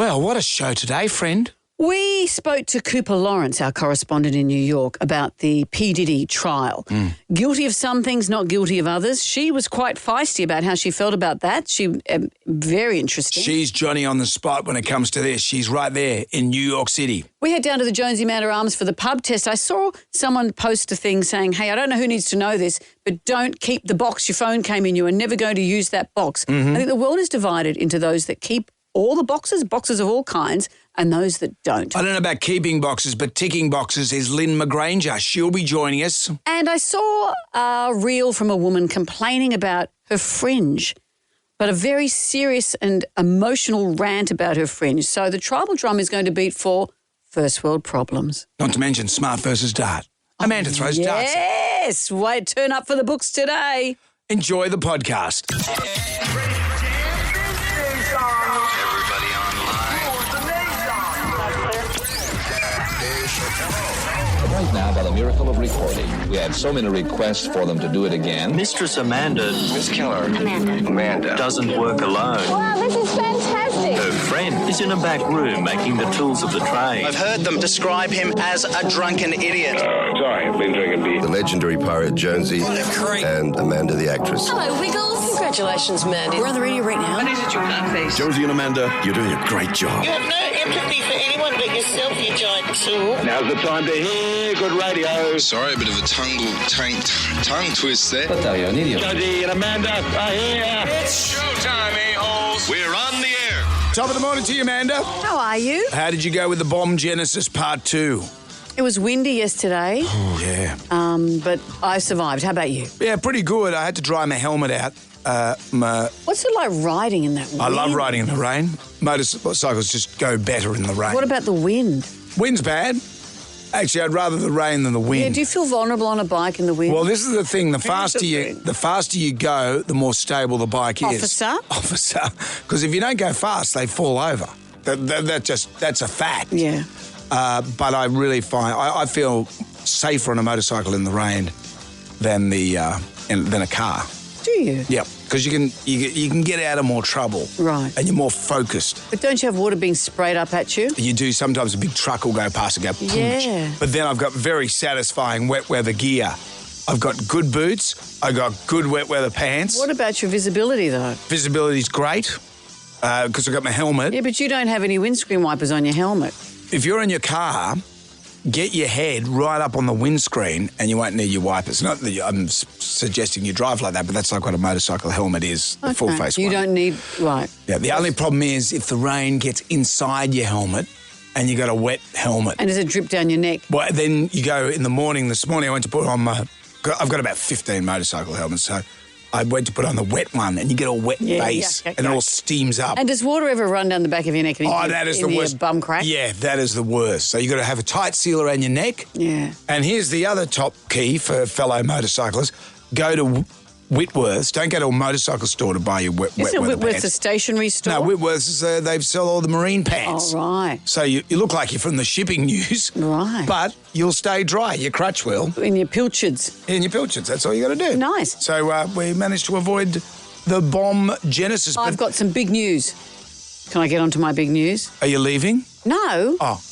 Well, what a show today, friend. We spoke to Cooper Lawrence, our correspondent in New York, about the P. Diddy trial. Guilty of some things, not guilty of others. She was quite feisty about how she felt about that. Very interesting. She's Johnny on the spot when it comes to this. She's right there in New York City. We head down to the Jonesy Manor Arms for the pub test. I saw someone post a thing saying, hey, I don't know who needs to know this, but don't keep the box your phone came in. You are never going to use that box. I think the world is divided into those that keep all the boxes of all kinds, and those that don't. I don't know about keeping boxes, but ticking boxes is Lynn McGranger. She'll be joining us. And I saw a reel from a woman complaining about her fringe, but a very serious and emotional rant about her fringe. So the tribal drum is going to beat for first world problems. Not to mention smart versus dart. Amanda throws darts. Yes, wait, turn up for the books today. Enjoy the podcast. Right now, by the miracle of recording, we had so many requests for them to do it again. Mistress Amanda. Miss Keller. Amanda. Doesn't work alone. Wow, this is fantastic. Her friend is in a back room making the tools of the trade. I've heard them describe him as a drunken idiot. Sorry, I've been drinking beer. The legendary pirate Jonesy and Amanda the actress. Hello, Wiggles. Congratulations, Mandy. We're on the radio right now. Jonesy and Amanda, you're doing a great job. You have no empathy for anyone but yourself, you giant tool. Now's the time to hear good radio. Sorry, a bit of a tongue twist there. But you're an idiot. Jonesy and Amanda are here. It's showtime, a-holes. We're on the air. Top of the morning to you, Amanda. How are you? How did you go with the Bomb Genesis Part 2? It was windy yesterday, Oh, yeah. but I survived. How about you? Yeah, pretty good. I had to dry my helmet out. What's it like riding in that wind? I love riding in the rain. Motorcycles just go better in the rain. What about the wind? Wind's bad. Actually, I'd rather the rain than the wind. Yeah, do you feel vulnerable on a bike in the wind? Well, this is the thing. The faster you go, the more stable the bike is. Officer. Because if you don't go fast, they fall over. That's a fact. Yeah. But I really find I feel safer on a motorcycle in the rain than a car. Do you? Yeah, because you can get out of more trouble. Right. And you're more focused. But don't you have water being sprayed up at you? You do. Sometimes a big truck will go past and go, pooch. Yeah. But then I've got very satisfying wet weather gear. I've got good boots. I've got good wet weather pants. What about your visibility, though? Visibility's great because I've got my helmet. Yeah, but you don't have any windscreen wipers on your helmet. If you're in your car, get your head right up on the windscreen and you won't need your wipers. Not that I'm suggesting you drive like that, but that's like what a motorcycle helmet is, the full face one. You don't need, right. Yeah, the only problem is if the rain gets inside your helmet and you got a wet helmet. And does it drip down your neck? Well, then you go in the morning. This morning I went to put on I've got about 15 motorcycle helmets, so I went to put on the wet one and you get a wet face and it all steams up. And does water ever run down the back of your neck and that is the worst. Your bum crack? Yeah, that is the worst. So you've got to have a tight seal around your neck. Yeah. And here's the other top key for fellow motorcyclists. Go to Whitworth's. Don't go to a motorcycle store to buy your wet Isn't weather Whitworth's pants. a stationery store? No, Whitworth's, they sell all the marine pants. Oh, right. So you look like you're from the shipping news. Right. But you'll stay dry. Your crutch will. In your pilchards. In your pilchards. That's all you got to do. Nice. So we managed to avoid the Bomb Genesis. I've got some big news. Can I get on to my big news? Are you leaving? No. Oh.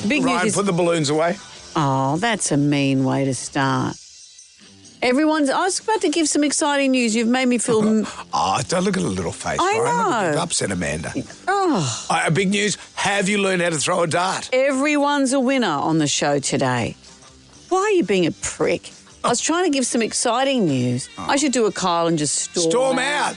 Big Ryan, news is... put the balloons away. Oh, that's a mean way to start. I was about to give some exciting news. You've made me feel... Don't look at her little face, I Ryan. know. Look at the upset, Amanda. Oh. Big news. Have you learned how to throw a dart? Everyone's a winner on the show today. Why are you being a prick? I was trying to give some exciting news. I should do a Kyle and just storm out.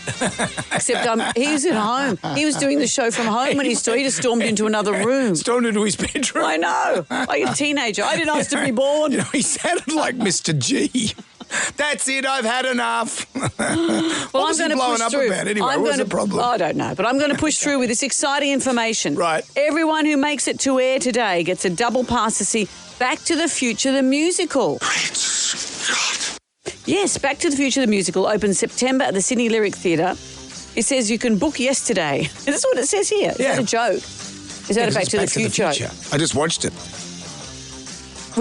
Except he was at home. He was doing the show from home when he just stormed into another room. Stormed into his bedroom. I know. Like a teenager. I didn't ask to be born. You know, he sounded like Mr. G. That's it, I've had enough. Well, I'm going to push through. About anyway? What's the problem? I don't know, but I'm going to push through with this exciting information. Right. Everyone who makes it to air today gets a double pass to see Back to the Future the musical. Yes, Back to the Future the musical opens September at the Sydney Lyric Theatre. It says you can book yesterday. That's what it says here. Is that a joke? Is that a Back to the Future? I just watched it.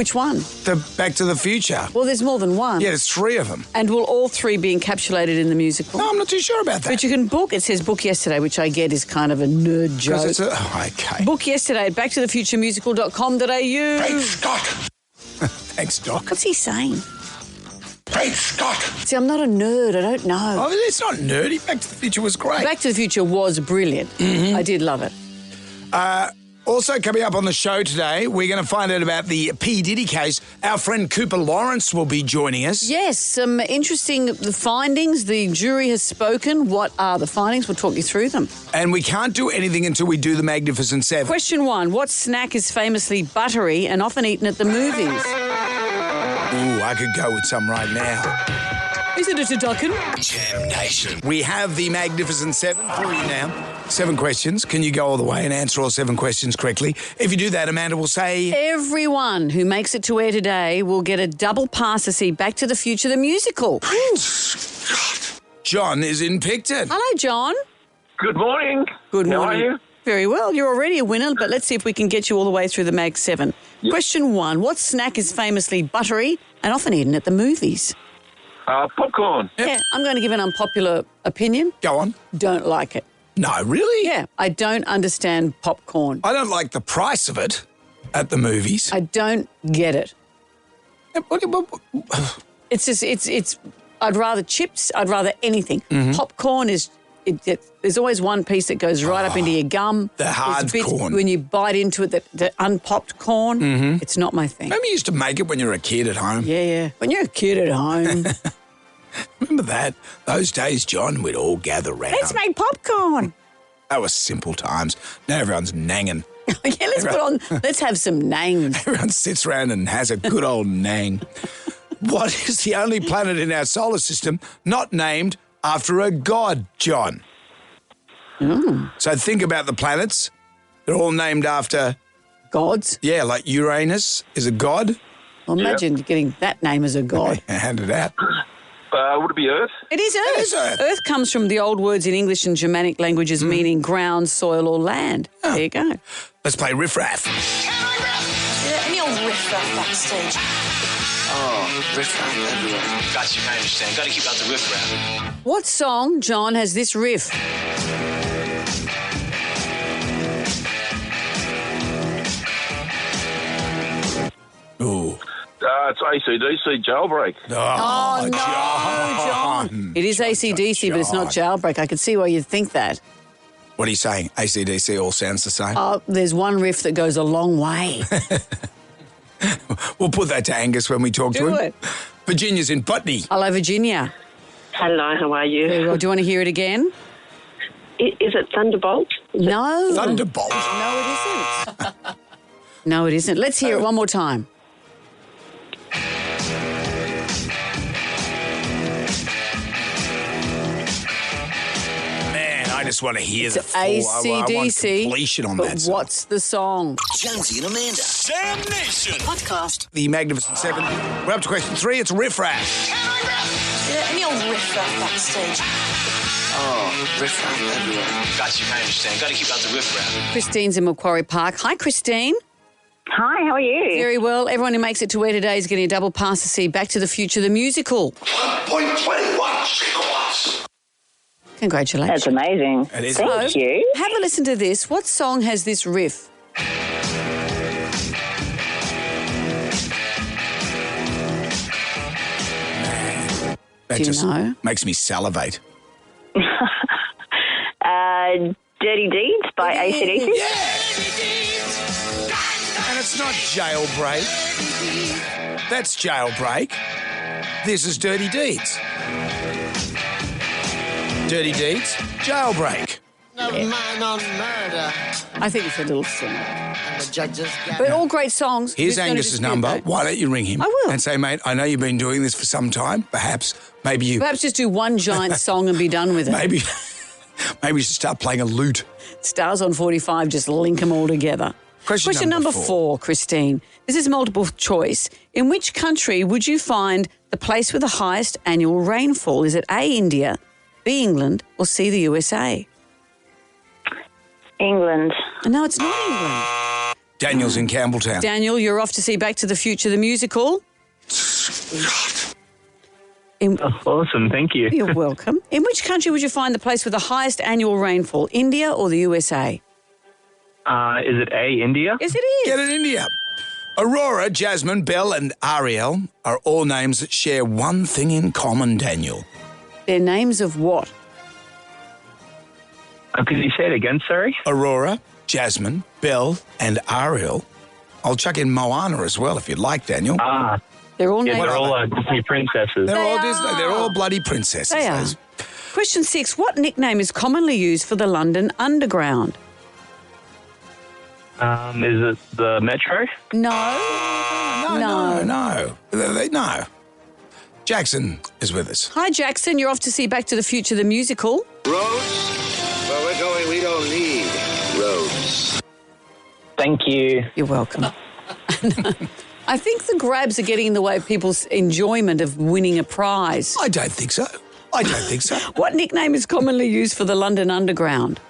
Which one? The Back to the Future. Well, there's more than one. Yeah, there's 3 of them. And will all 3 be encapsulated in the musical? No, I'm not too sure about that. But you can book. It says book yesterday, which I get is kind of a nerd joke. Because it's okay. Book yesterday at backtothefuturemusical.com.au. Great Scott! Thanks, Doc. What's he saying? Great Scott! See, I'm not a nerd. I don't know. Oh, it's not nerdy. Back to the Future was great. Back to the Future was brilliant. Mm-hmm. I did love it. Also coming up on the show today, we're going to find out about the P. Diddy case. Our friend Cooper Lawrence will be joining us. Yes, some interesting findings. The jury has spoken. What are the findings? We'll talk you through them. And we can't do anything until we do the Magnificent Seven. Question 1. What snack is famously buttery and often eaten at the movies? Ooh, I could go with some right now. Isn't it a duckin'? Jam Nation. We have the Magnificent Seven for you now. 7 questions. Can you go all the way and answer all 7 questions correctly? If you do that, Amanda will say... Everyone who makes it to air today will get a double pass to see Back to the Future, the musical. John is in Picton. Hello, John. Good morning. Good How morning. are you? Very well. You're already a winner, but let's see if we can get you all the way through the Mag 7. Yep. Question 1. What snack is famously buttery and often eaten at the movies? Popcorn. Yep. Yeah, I'm going to give an unpopular opinion. Go on. Don't like it. No, really? Yeah, I don't understand popcorn. I don't like the price of it at the movies. I don't get it. It's just, it's. I'd rather chips. I'd rather anything. Mm-hmm. Popcorn is. There's always one piece that goes right up into your gum. The hard corn. When you bite into it, the unpopped corn, it's not my thing. Maybe you used to make it when you were a kid at home. Yeah. When you're a kid at home. Remember that? Those days, John, we'd all gather round. Let's make popcorn. That was simple times. Now everyone's nanging. Yeah, let's have some nangs. Everyone sits around and has a good old nang. What is the only planet in our solar system not named after a god, John? So think about the planets. They're all named after... gods? Yeah, like Uranus is a god. Well, imagine getting that name as a god. Hand it out. Would it be Earth? It is Earth. It is Earth. Earth comes from the old words in English and Germanic languages meaning ground, soil or land. Oh. There you go. Let's play Riff Raff. Yeah, any old riff raff backstage. Oh, riff raff everywhere. Got you, I understand. Got to keep out the riff raff. What song, John, has this riff? Ooh. It's AC/DC Jailbreak. Oh, no, John. It is AC/DC, but it's not Jailbreak. I could see why you'd think that. What are you saying? AC/DC all sounds the same? Oh, there's one riff that goes a long way. We'll put that to Angus when we talk to him. Do it. Virginia's in Putney. Hello, Virginia. Hello, how are you? Very well. Do you want to hear it again? Is it Thunderbolt? No. Thunderbolt? No, it isn't. No, it isn't. Let's hear it one more time. I just want to hear the full... AC/DC. I want completion on that song. What's the song? Jonesy and Amanda. Jam Nation. Podcast. The Magnificent Seven. We're up to question 3. It's Riff Raff. Yeah, any old riff raff backstage. Oh, riff raff everywhere. Got you, I understand. Got to keep out the riff raff. Christine's in Macquarie Park. Hi, Christine. Hi, how are you? Very well. Everyone who makes it to air today is getting a double pass to see Back to the Future, the musical. 1.21 gigawatts. Congratulations. That's amazing. It is. Thank you. Have a listen to this. What song has this riff? That Do you just know? makes me salivate. Dirty Deeds by AC/DC. And it's not Jailbreak. That's Jailbreak. This is Dirty Deeds. Dirty Deeds, Jailbreak. No man on murder. I think it's a little similar. And the judges got But all great songs. Here's Who's gonna Angus's dispute number. that? Why don't you ring him? I will. And say, mate, I know you've been doing this for some time. Perhaps, maybe you... Perhaps just do one giant song and be done with it. Maybe you should start playing a lute. Stars on 45, just link them all together. Question number 4, Christine. This is multiple choice. In which country would you find the place with the highest annual rainfall? Is it A, India, B, England, or C, the USA? England. No, it's not England. Daniel's in Campbelltown. Daniel, you're off to see Back to the Future, the musical. Awesome, thank you. You're welcome. In which country would you find the place with the highest annual rainfall, India or the USA? Is it A, India? Yes, it is. Get it, India. Aurora, Jasmine, Belle and Ariel are all names that share one thing in common, Daniel. They're names of what? Could you say it again, sorry? Aurora, Jasmine, Belle and Ariel. I'll chuck in Moana as well if you'd like, Daniel. They're all Yeah, named. they're all Disney princesses. They're all Disney. They're all bloody princesses. They are. those. Question 6. What nickname is commonly used for the London Underground? Is it the Metro? No. Jackson is with us. Hi, Jackson. You're off to see Back to the Future, the musical. Roads? Where we're going, we don't need roads. Thank you. You're welcome. I think the grabs are getting in the way of people's enjoyment of winning a prize. I don't think so. What nickname is commonly used for the London Underground?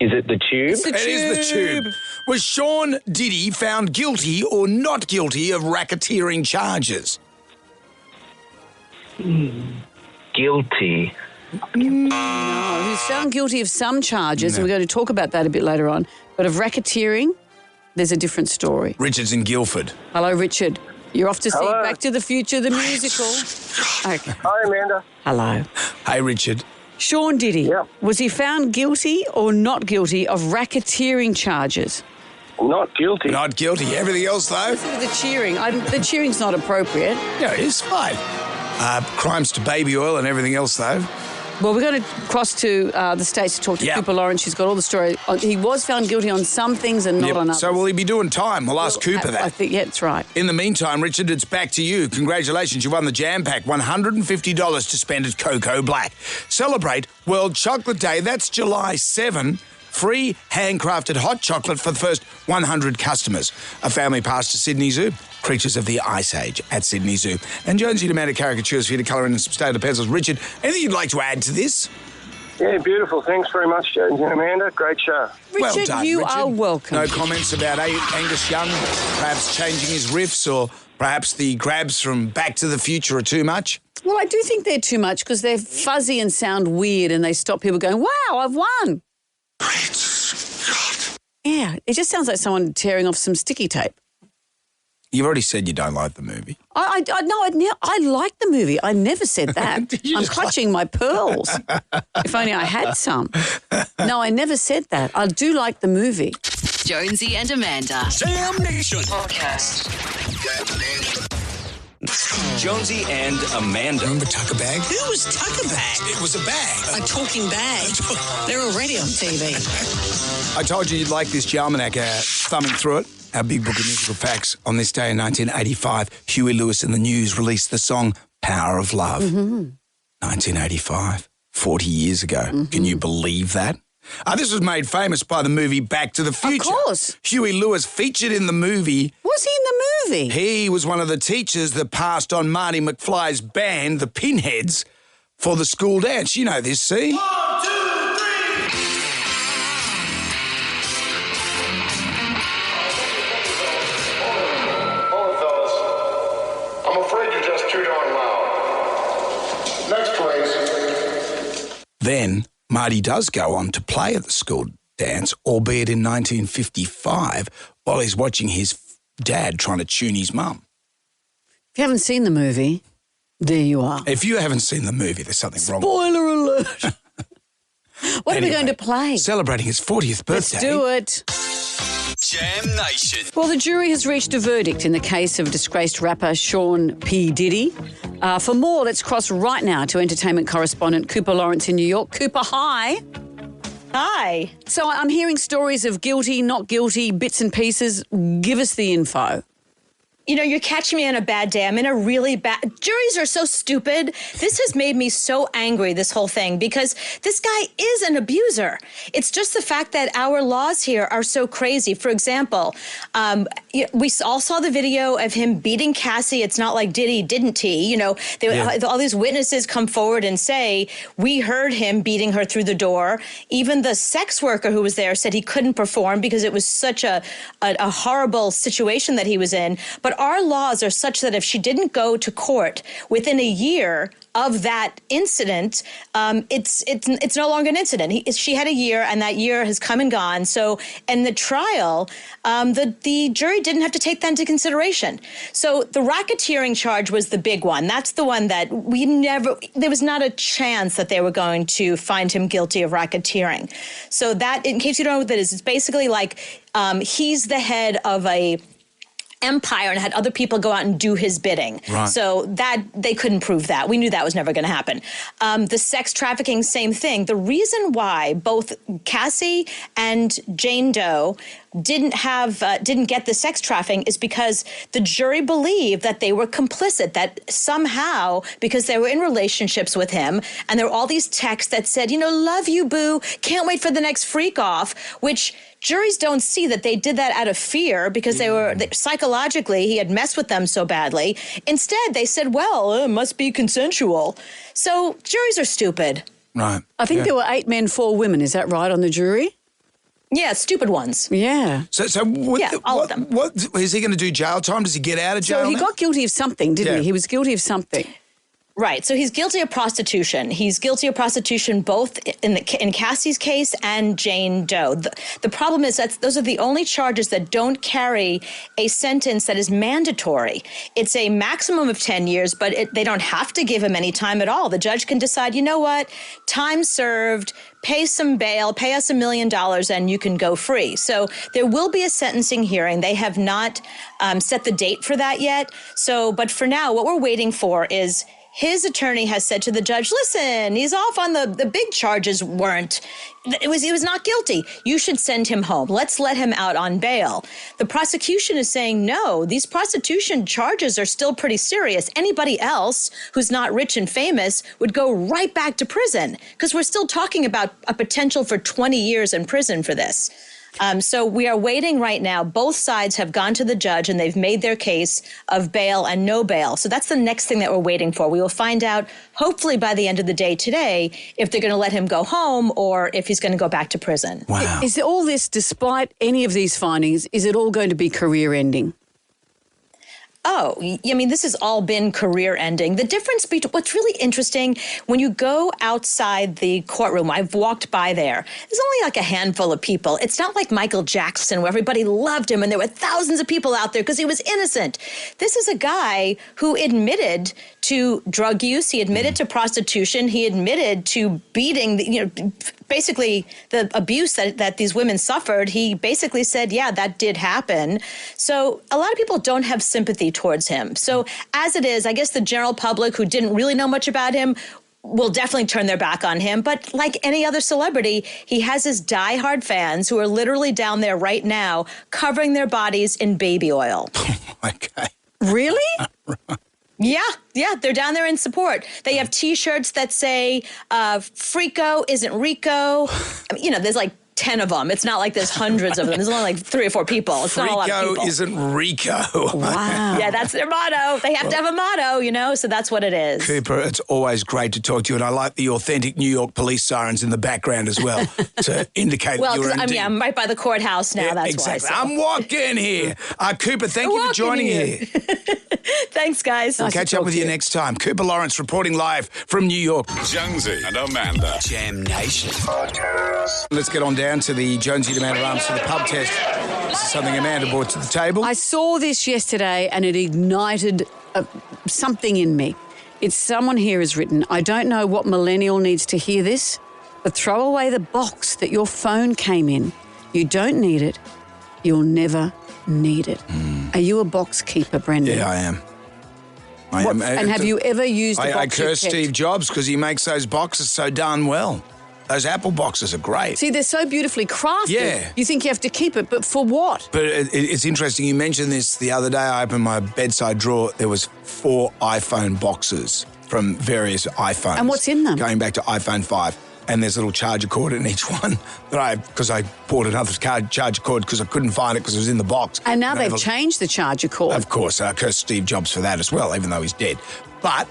Is it the Tube? It's the It is the Tube. Was Sean Diddy found guilty or not guilty of racketeering charges? Guilty. No, he was found guilty of some charges, and we're going to talk about that a bit later on. But of racketeering, there's a different story. Richard's in Guildford. Hello, Richard. You're off to see Back to the Future, the musical. Okay. Hi, Amanda. Hello. Hey, Richard. Sean Diddy, was he found guilty or not guilty of racketeering charges? Not guilty. Not guilty. Everything else, though? The cheering. The cheering's not appropriate. Yeah, it's fine. Crimes to baby oil and everything else, though. Well, we're going to cross to the States to talk to Cooper Lawrence. She's got all the story. He was found guilty on some things and not on others. So will he be doing time? We'll ask Cooper that. I think, yeah, that's right. In the meantime, Richard, it's back to you. Congratulations, you won the Jam Pack. $150 to spend at Cocoa Black. Celebrate World Chocolate Day. That's July 7. Free handcrafted hot chocolate for the first 100 customers. A family pass to Sydney Zoo. Creatures of the Ice Age at Sydney Zoo. And Jonesy and Amanda caricatures for you to colour in some state of pencils. Richard, anything you'd like to add to this? Yeah, beautiful. Thanks very much, Jones and Amanda. Great show. Richard, well done, you Richard. are welcome. No comments about Angus Young perhaps changing his riffs or perhaps the grabs from Back to the Future are too much? Well, I do think they're too much because they're fuzzy and sound weird and they stop people going, wow, I've won. Great Scott. Yeah, it just sounds like someone tearing off some sticky tape. You've already said you don't like the movie. I like the movie. I never said that. I'm clutching my pearls. If only I had some. No, I never said that. I do like the movie. Jonesy and Amanda. Jam Nation Podcast. Jonesy and Amanda. Remember Tucker Bag? Who was Tucker Bag? It was a bag. A talking bag. They're already on TV. I told you you'd like this Jalmanac, thumbing through it. Our big book of musical facts. On this day in 1985, Huey Lewis and the News released the song Power of Love. 1985, 40 years ago. Can you believe that? This was made famous by the movie Back to the Future. Of course. Huey Lewis featured in the movie. Was he in the movie? He was one of the teachers that passed on Marty McFly's band, the Pinheads, for the school dance. You know this, see? 1, 2, 3. I'm afraid you're just too darn loud. Next, please. Then Marty does go on to play at the school dance, albeit in 1955, while he's watching his dad trying to tune his mum. If you haven't seen the movie, there you are. If you haven't seen the movie, there's something wrong. Spoiler alert. What are we going to play? Celebrating his 40th birthday. Let's do it. Jam Nation. Well, the jury has reached a verdict in the case of disgraced rapper Sean P. Diddy. For more, let's cross right now to entertainment correspondent Cooper Lawrence in New York. Cooper, hi. Hi. So I'm hearing stories of guilty, not guilty, bits and pieces. Give us the info. You're catching me on a bad day. I'm in a really bad... Juries are so stupid. This has made me so angry, this whole thing, because this guy is an abuser. It's just the fact that our laws here are so crazy. For example, we all saw the video of him beating Cassie. It's not like didn't he? All these witnesses come forward and say, we heard him beating her through the door. Even the sex worker who was there said he couldn't perform because it was such a horrible situation that he was in. But our laws are such that if she didn't go to court within a year of that incident, it's no longer an incident. She had a year, and that year has come and gone. So in the trial, the jury didn't have to take that into consideration. So the racketeering charge was the big one. That's the one that there was not a chance that they were going to find him guilty of racketeering. So that, in case you don't know what that is, it's basically like he's the head of a empire and had other people go out and do his bidding. Right. So that they couldn't prove that. We knew that was never going to happen. The sex trafficking, same thing. The reason why both Cassie and Jane Doe didn't get the sex trafficking is because the jury believed that they were complicit, that somehow, because they were in relationships with him, and there were all these texts that said, love you, boo, can't wait for the next freak off, which juries don't see that they did that out of fear because psychologically, he had messed with them so badly. Instead, they said, well, it must be consensual. So juries are stupid. Right. I think there were 8 men, 4 women. Is that right, on the jury? Yeah, stupid ones. Yeah. So all of them. What is he going to do? Jail time? Does he get out of jail? So he got guilty of something, didn't he? He was guilty of something. Right. So he's guilty of prostitution. He's guilty of prostitution both in Cassie's case and Jane Doe. The problem is that those are the only charges that don't carry a sentence that is mandatory. It's a maximum of 10 years, but they don't have to give him any time at all. The judge can decide, you know what, time served, pay some bail, pay us $1 million, and you can go free. So there will be a sentencing hearing. They have not set the date for that yet. But for now, what we're waiting for is his attorney has said to the judge, listen, he's off on the big charges he was not guilty. You should send him home. Let's let him out on bail. The prosecution is saying, no, these prostitution charges are still pretty serious. Anybody else who's not rich and famous would go right back to prison because we're still talking about a potential for 20 years in prison for this. So we are waiting right now. Both sides have gone to the judge and they've made their case of bail and no bail. So that's the next thing that we're waiting for. We will find out, hopefully by the end of the day today, if they're going to let him go home or if he's going to go back to prison. Wow. Is all this, despite any of these findings, is it all going to be career-ending? Oh, I mean, this has all been career ending. The difference between what's really interesting when you go outside the courtroom, I've walked by there. There's only like a handful of people. It's not like Michael Jackson where everybody loved him and there were thousands of people out there because he was innocent. This is a guy who admitted to drug use. He admitted to prostitution. He admitted to beating, basically the abuse that these women suffered. He basically said, yeah, that did happen. So a lot of people don't have sympathy towards him. So as it is, I guess the general public who didn't really know much about him will definitely turn their back on him. But like any other celebrity, he has his diehard fans who are literally down there right now covering their bodies in baby oil. Okay. Really? Yeah, they're down there in support. They have T-shirts that say, Frico isn't Rico. I mean, there's like 10 of them. It's not like there's hundreds of them. There's only like 3 or 4 people. It's not a lot of people. Frico isn't Rico. Wow. Yeah, that's their motto. They have to have a motto, so that's what it is. Cooper, it's always great to talk to you, and I like the authentic New York police sirens in the background as well to indicate that you're indeed. I'm right by the courthouse now, that's exactly. why. So. I'm walking here. Cooper, thank you for joining here. Thanks, guys. We'll catch up with you next time. Cooper Lawrence reporting live from New York. Jonesy and Amanda. Jam Nation. Let's get on down to the Jonesy and Amanda Arms for the pub test. This is something Amanda brought to the table. I saw this yesterday and it ignited something in me. It's someone here has written, I don't know what millennial needs to hear this, but throw away the box that your phone came in. You don't need it. You'll never need it. Are you a box keeper, Brendan? Yeah, I am. I am. And have you ever used a box? I curse Steve Jobs because he makes those boxes so darn well. Those Apple boxes are great. See, they're so beautifully crafted. Yeah. You think you have to keep it, but for what? But it's interesting. You mentioned this the other day. I opened my bedside drawer. There was 4 iPhone boxes from various iPhones. And what's in them? Going back to iPhone 5. And there's a little charger cord in each one because I bought another charger cord because I couldn't find it because it was in the box. And now they've changed the charger cord. Of course, I curse Steve Jobs for that as well, even though he's dead. But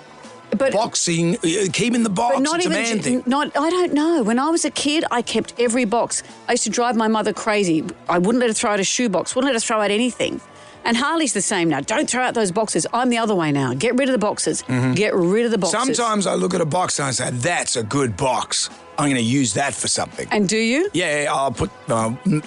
boxing, keeping the box, it's a man thing. I don't know. When I was a kid, I kept every box. I used to drive my mother crazy. I wouldn't let her throw out a shoebox, wouldn't let her throw out anything. And Harley's the same now. Don't throw out those boxes. I'm the other way now. Get rid of the boxes. Mm-hmm. Get rid of the boxes. Sometimes I look at a box and I say, that's a good box. I'm going to use that for something. And do you? Yeah, I'll put,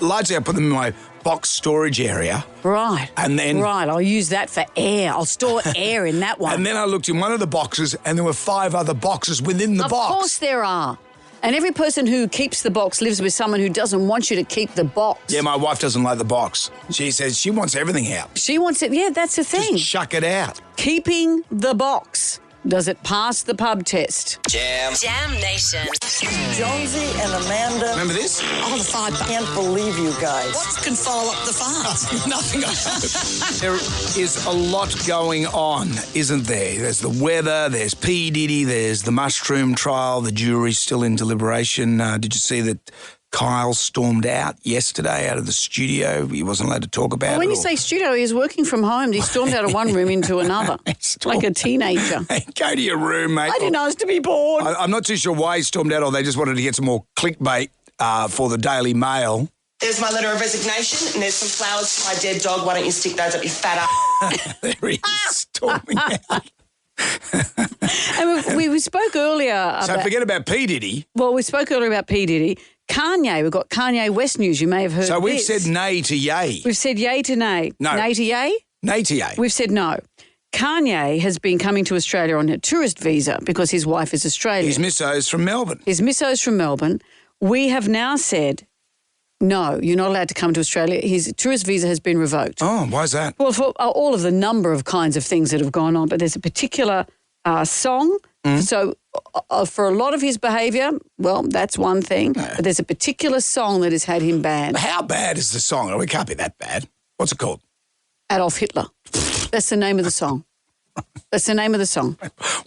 largely I put them in my box storage area. Right. And then... Right, I'll use that for air. I'll store air in that one. And then I looked in one of the boxes and there were 5 other boxes within the box. Of course there are. And every person who keeps the box lives with someone who doesn't want you to keep the box. Yeah, my wife doesn't like the box. She says she wants everything out. She wants it. Yeah, that's the thing. Just chuck it out. Keeping the box. Does it pass the pub test? Jam Nation. Jonesy and Amanda. Remember this? Oh, the fart. I can't believe you guys. What can follow up the fart? Nothing. There is a lot going on, isn't there? There's the weather, there's P. Diddy, there's the mushroom trial, the jury's still in deliberation. Did you see that Kyle stormed out yesterday out of the studio? He wasn't allowed to talk about it. When you say studio, he was working from home. He stormed out of one room into another, like a teenager. Go to your room, mate. I didn't ask to be bored. I'm not too sure why he stormed out, or they just wanted to get some more clickbait for the Daily Mail. There's my letter of resignation, and there's some flowers for my dead dog. Why don't you stick those up your fat ass? There he is, storming out. And we spoke earlier about... So forget about P. Diddy. Well, we spoke earlier about P. Diddy. Kanye, we've got Kanye West news. You may have heard So we've this. said nay to yay. We've said yay to nay. No. Nay to yay? Nay to yay. We've said no. Kanye has been coming to Australia on a tourist visa because his wife is Australian. His misso's from Melbourne. His misso's from Melbourne. We have now said, no, you're not allowed to come to Australia. His tourist visa has been revoked. Oh, why is that? Well, for all of the number of kinds of things that have gone on, but there's a particular song. So for a lot of his behaviour, well, that's one thing. No. But there's a particular song that has had him banned. How bad is the song? Oh, it can't be that bad. What's it called? Adolf Hitler. That's the name of the song. That's the name of the song.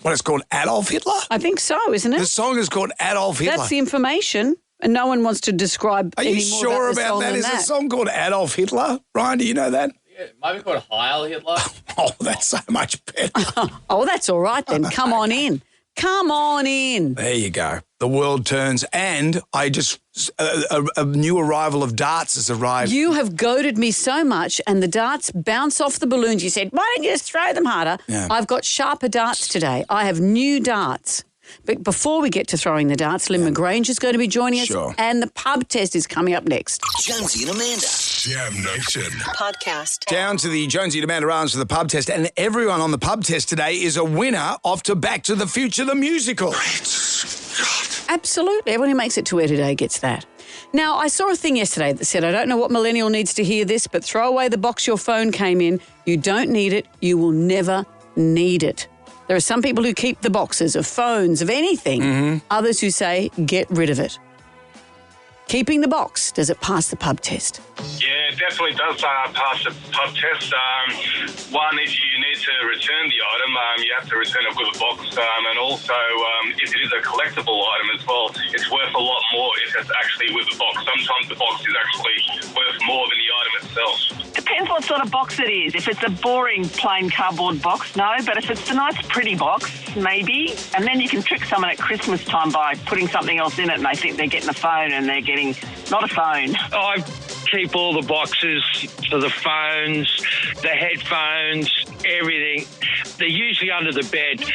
What, it's called Adolf Hitler? I think so, isn't it? The song is called Adolf Hitler. That's the information, and no one wants to describe Are any you more sure about the about song that? than Is that. a song called Adolf Hitler? Ryan, do you know that? Yeah, it might be called Heil Hitler. Oh, that's so much better. Oh, that's all right then. Come on in. Come on in. There you go. The world turns, and I just a new arrival of darts has arrived. You have goaded me so much, and the darts bounce off the balloons. You said, why don't you just throw them harder? Yeah. I've got sharper darts today. I have new darts. But before we get to throwing the darts, Lynn McGrange is going to be joining us, and the pub test is coming up next. Jonesy and Amanda. Jam Nation. Podcast. Down to the Jonesy and Amanda Arms for the pub test, and everyone on the pub test today is a winner off to Back to the Future, the musical. Absolutely. Everyone who makes it to air today gets that. Now, I saw a thing yesterday that said, I don't know what millennial needs to hear this, but throw away the box your phone came in. You don't need it. You will never need it. There are some people who keep the boxes of phones, of anything. Others who say, get rid of it. Keeping the box, does it pass the pub test? Yeah, it definitely does pass the pub test. One is you need to return the item. You have to return it with a box. And also, if it is a collectible item as well, it's worth a lot more if it's actually with a box. Sometimes the box is actually worth more than the item itself. Depends what sort of box it is. If it's a boring, plain cardboard box, no. But if it's a nice, pretty box, maybe. And then you can trick someone at Christmas time by putting something else in it and they think they're getting a phone and they're getting not a phone. I keep all the boxes for the phones, the headphones, everything. They're usually under the bed.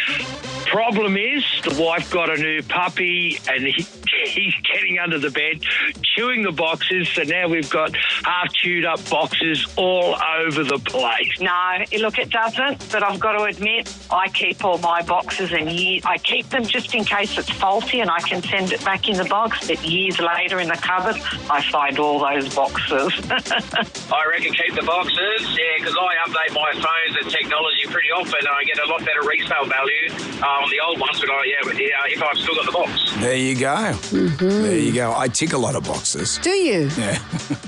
Problem is, the wife got a new puppy and he's getting under the bed, chewing the boxes, so now we've got half chewed up boxes all over the place. No, look, it doesn't, but I've got to admit, I keep all my boxes and I keep them just in case it's faulty and I can send it back in the box, but years later in the cupboard, I find all those boxes. I reckon keep the boxes, yeah, because I update my phones and technology pretty often and I get a lot better resale value on the old ones, but if I've still got the box. There you go. There you go. I tick a lot of boxes. Do you? Yeah.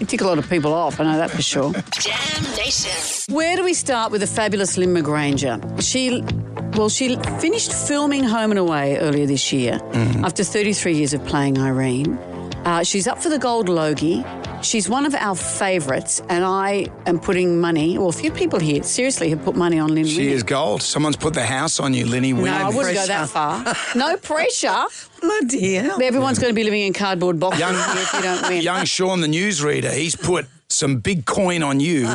You tick a lot of people off, I know that for sure. Jam Nation. Where do we start with the fabulous Lynn McGranger? She finished filming Home and Away earlier this year after 33 years of playing Irene. She's up for the Gold Logie. She's one of our favourites, and I am putting money, well, a few people here seriously have put money on Lynn She winning. is gold. Someone's put the house on you, Linny. No, winning. I wouldn't go that far. No pressure. Bloody hell. Everyone's going to be living in cardboard boxes if you don't win. Young Sean, the newsreader, he's put some big coin on you,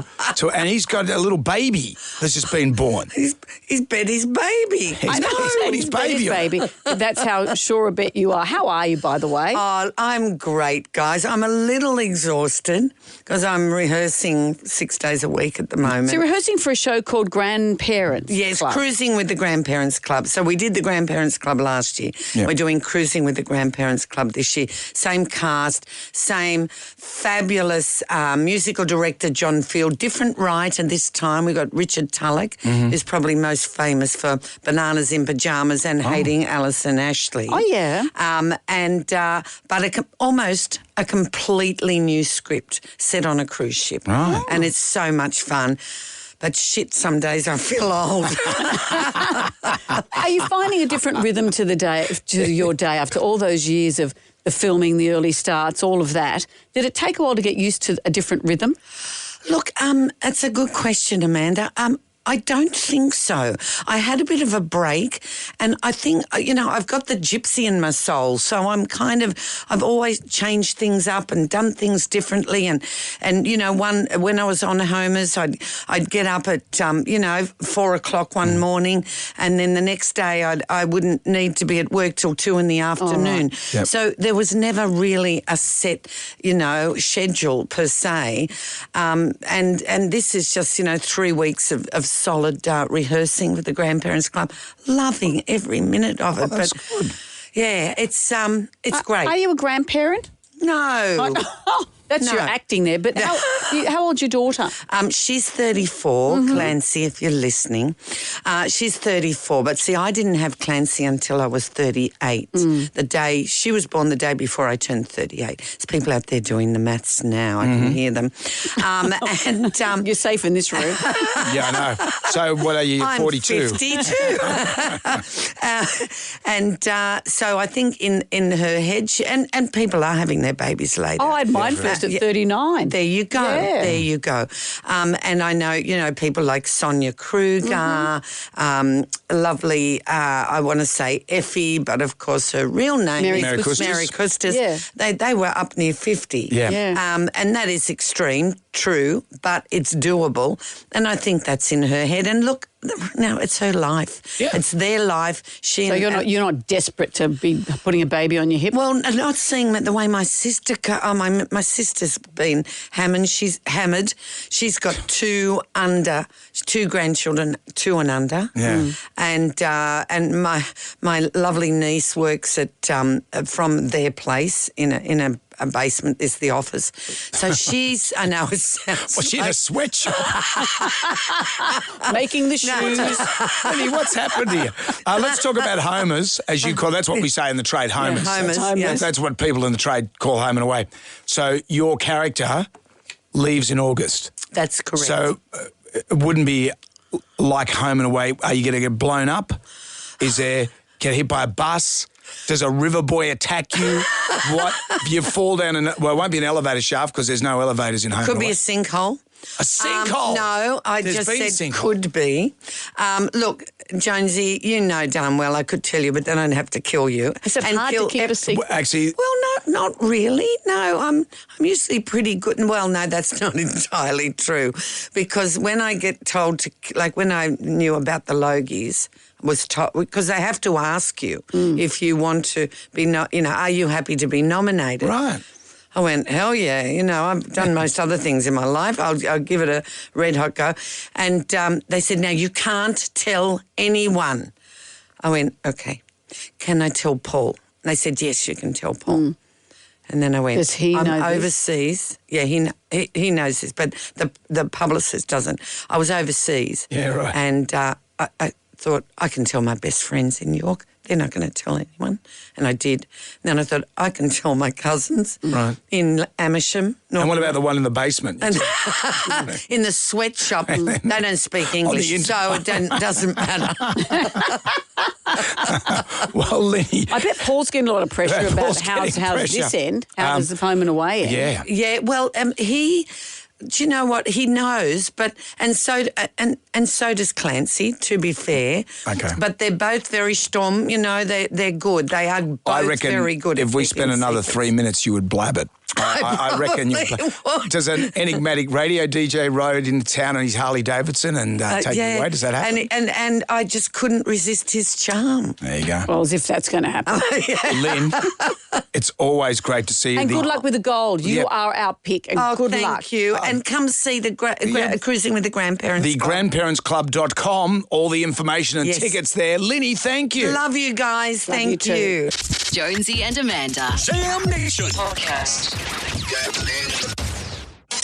and he's got a little baby that's just been born. He's bet his baby. I know, he's put his baby on. baby. That's how sure a bet you are. How are you, by the way? Oh, I'm great, guys. I'm a little exhausted because I'm rehearsing 6 days a week at the moment. So you're rehearsing for a show called Grandparents Yes, Club. Cruising with the Grandparents Club. So we did the Grandparents Club last year. Yep. We're doing Cruising with the Grandparents Club this year. Same cast, same fabulous musical director, John Field. Different writer this time. We've got Richard Tulloch, who's probably most famous for Bananas in Pyjamas and Hating Alison Ashley. Oh, yeah. But almost a completely new script set on a cruise ship. Right. And it's so much fun. But shit, some days I feel old. Are you finding a different rhythm to your day after all those years of the filming, the early starts, all of that? Did it take a while to get used to a different rhythm? Look, that's a good question, Amanda. I don't think so. I had a bit of a break, and I think, I've got the gypsy in my soul, so I've always changed things up and done things differently, and when I was on Homers, I'd get up at 4:00 one morning, and then the next day I wouldn't need to be at work till 2 in the afternoon. right. Yep. So there was never really a set, schedule per se, and this is just 3 weeks of solid rehearsing with the Grandparents Club. Loving every minute of it. That's good. Yeah, it's great. Are you a grandparent? No. That's your acting there. But how old's your daughter? She's 34, Clancy, if you're listening. She's 34. But see, I didn't have Clancy until I was 38. The day she was born, the day before I turned 38. There's people out there doing the maths now. I can hear them. You're safe in this room. Yeah, I know. So what are you, I'm 42? 52. So I think in her head, and people are having their babies later. Oh, I had mine first at 39. There you go. Yeah. There you go. And I know, people like Sonia Kruger, lovely, I want to say Effie, but of course her real name Mary is Custis. Mary Custis. Yeah. They were up near 50. Yeah. And that is extreme, true, but it's doable. And I think that's in her head. And look, now it's her life. Yeah. It's their life. So you're not desperate to be putting a baby on your hip? Well, not seeing the way my sister, my sister's been hammered. She's hammered. She's got two grandchildren, 2 and under. Yeah. And my lovely niece works at from their place in a basement is the office. So she's, I know it sounds Was she in a sweatshop? Making the shoes. Honey, what's happened here? Let's talk about Homers, as you call. That's what we say in the trade, Homers. Yeah, Homers, yes. That's what people in the trade call Home and Away. So your character leaves in August. That's correct. So it wouldn't be like Home and Away. Are you going to get blown up? Get hit by a bus? Does a river boy attack you? What? You fall down it won't be an elevator shaft because there's no elevators in Home and Could Away. be a sinkhole. A sinkhole? No, I There's just been said sinkhole. could be. Look, Jonesy, you know darn well I could tell you, but then I'd have to kill you. Is it hard to keep a secret? Actually, Well, not really. No, I'm usually pretty good. Well, no, that's not entirely true, because when I get told to, like when I knew about the Logies, was told because they have to ask you if you want to be, are you happy to be nominated? right. I went, hell yeah, I've done most other things in my life. I'll give it a red hot go. And they said, now you can't tell anyone. I went, okay, can I tell Paul? And they said, yes, you can tell Paul. And then I went, Does he I'm know this? overseas. Yeah, he knows this, but the publicist doesn't. I was overseas. Yeah, right. And I thought, I can tell my best friends in New York. they're not going to tell anyone. And I did. And then I thought, I can tell my cousins in Amersham. And what about the one in the basement? And in the sweatshop, they don't speak English, so it doesn't matter. Well, Lenny. I bet Paul's getting a lot of pressure about how's this end? How does the home and away end? Yeah. Yeah, well, do you know what? He knows, and so does Clancy, to be fair. Okay. But they're both very storm, they're good. They are both very good. If we spent another 3 minutes, you would blab it. I reckon you does an enigmatic radio DJ ride into town on his Harley Davidson and take you away? Does that happen? And I just couldn't resist his charm. There you go. Well, as if that's going to happen. Lynn, it's always great to see you. And good luck with the gold. You are our pick, and good luck. Thank you. And come see the Cruising with the Grandparents. The grandparentsclub.com, all the information and tickets there. Linny, thank you. Love you guys. Thank you. Jonesy and Amanda. Jam Nation Podcast.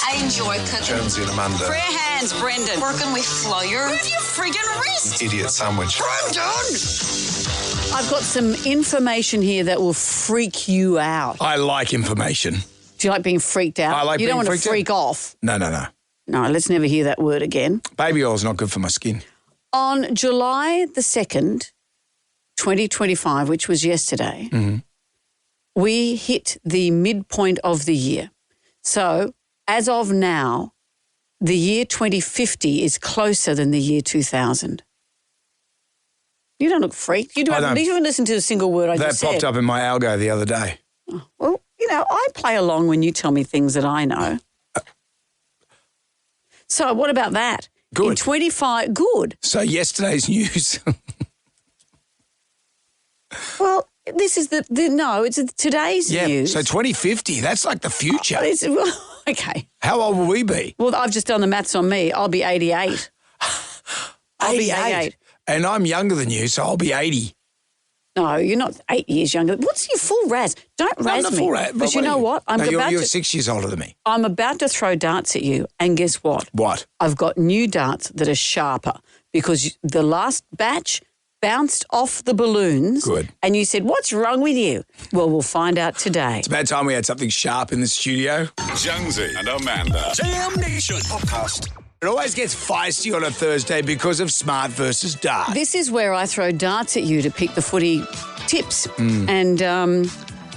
I enjoy cooking. Jonesy and Amanda. Prayer hands, Brendan. Working with flour. Move your friggin' wrist. Idiot sandwich. I've got some information here that will freak you out. I like information. Do you like being freaked out? I like you being don't want freaked to freak off. No. No, let's never hear that word again. Baby oil's not good for my skin. On July the 2nd, 2025, which was yesterday, we hit the midpoint of the year. So as of now, the year 2050 is closer than the year 2000. You don't look freaked. You haven't even listened to a single word I just said. That popped up in my algo the other day. Well, I play along when you tell me things that I know. So what about that? Good. In 25, good. So yesterday's news. Well, this is it's today's news. So 2050, that's like the future. Okay. How old will we be? Well, I've just done the maths on me. I'll be 88. I'll be 88. And I'm younger than you, so I'll be 80. No, you're not 8 years younger. What's your full razz? Don't razz me. Because you know what? You're 6 years older than me. I'm about to throw darts at you, and guess what? What? I've got new darts that are sharper because the last batch bounced off the balloons. Good. And you said, what's wrong with you? Well, we'll find out today. It's about time we had something sharp in the studio. Jonesy and Amanda. Jam Nation Podcast. It always gets feisty on a Thursday because of smart versus dark. This is where I throw darts at you to pick the footy tips. And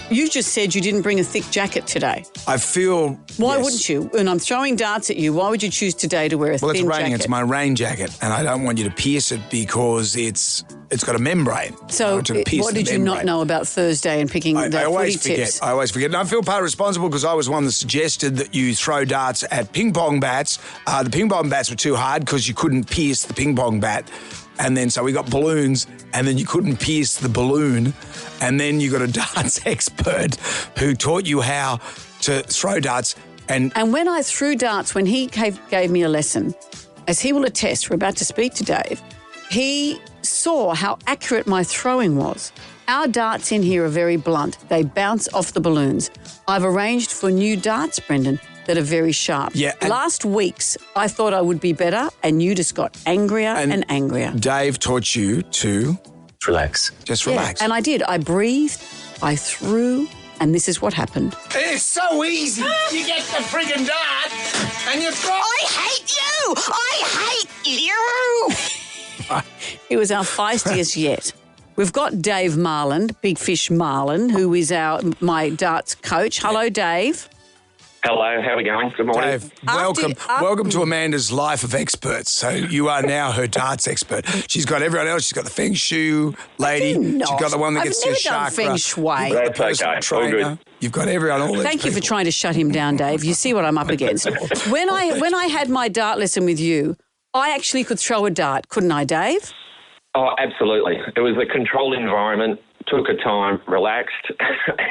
you just said you didn't bring a thick jacket today. I feel... Why wouldn't you? When I'm throwing darts at you, why would you choose today to wear a thin jacket? Well, it's raining. It's my rain jacket, and I don't want you to pierce it because it's got a membrane. So what did you not know about Thursday and picking the footy tips? I always forget. And I feel part responsible because I was one that suggested that you throw darts at ping pong bats. The ping pong bats were too hard because you couldn't pierce the ping pong bat. And then so we got balloons, and then you couldn't pierce the balloon. And then you got a darts expert who taught you how to throw darts. And when I threw darts, when he gave me a lesson, as he will attest, we're about to speak to Dave, he saw how accurate my throwing was. Our darts in here are very blunt. They bounce off the balloons. I've arranged for new darts, Brendan, that are very sharp. Yeah, last week's, I thought I would be better, and you just got angrier and angrier. Dave taught you to... Relax. Just relax. And I did. I breathed, I threw, and this is what happened. It's so easy. You get the friggin' dart and you throw... I hate you! I hate you! It was our feistiest yet. We've got Dave Marland, Big Fish Marland, who is my darts coach. Hello, Dave. Hello, how are we going? Good morning. Dave, welcome to Amanda's Life of Experts. So you are now her darts expert. She's got everyone else. She's got the Feng Shui lady. She's got the one that gets your chakra. I've never done Feng Shui. That's okay. All good. You've got everyone. All Thank you for trying to shut him down, Dave. You see what I'm up against. When I had my dart lesson with you, I actually could throw a dart, couldn't I, Dave? Oh, absolutely. It was a controlled environment, took a time, relaxed,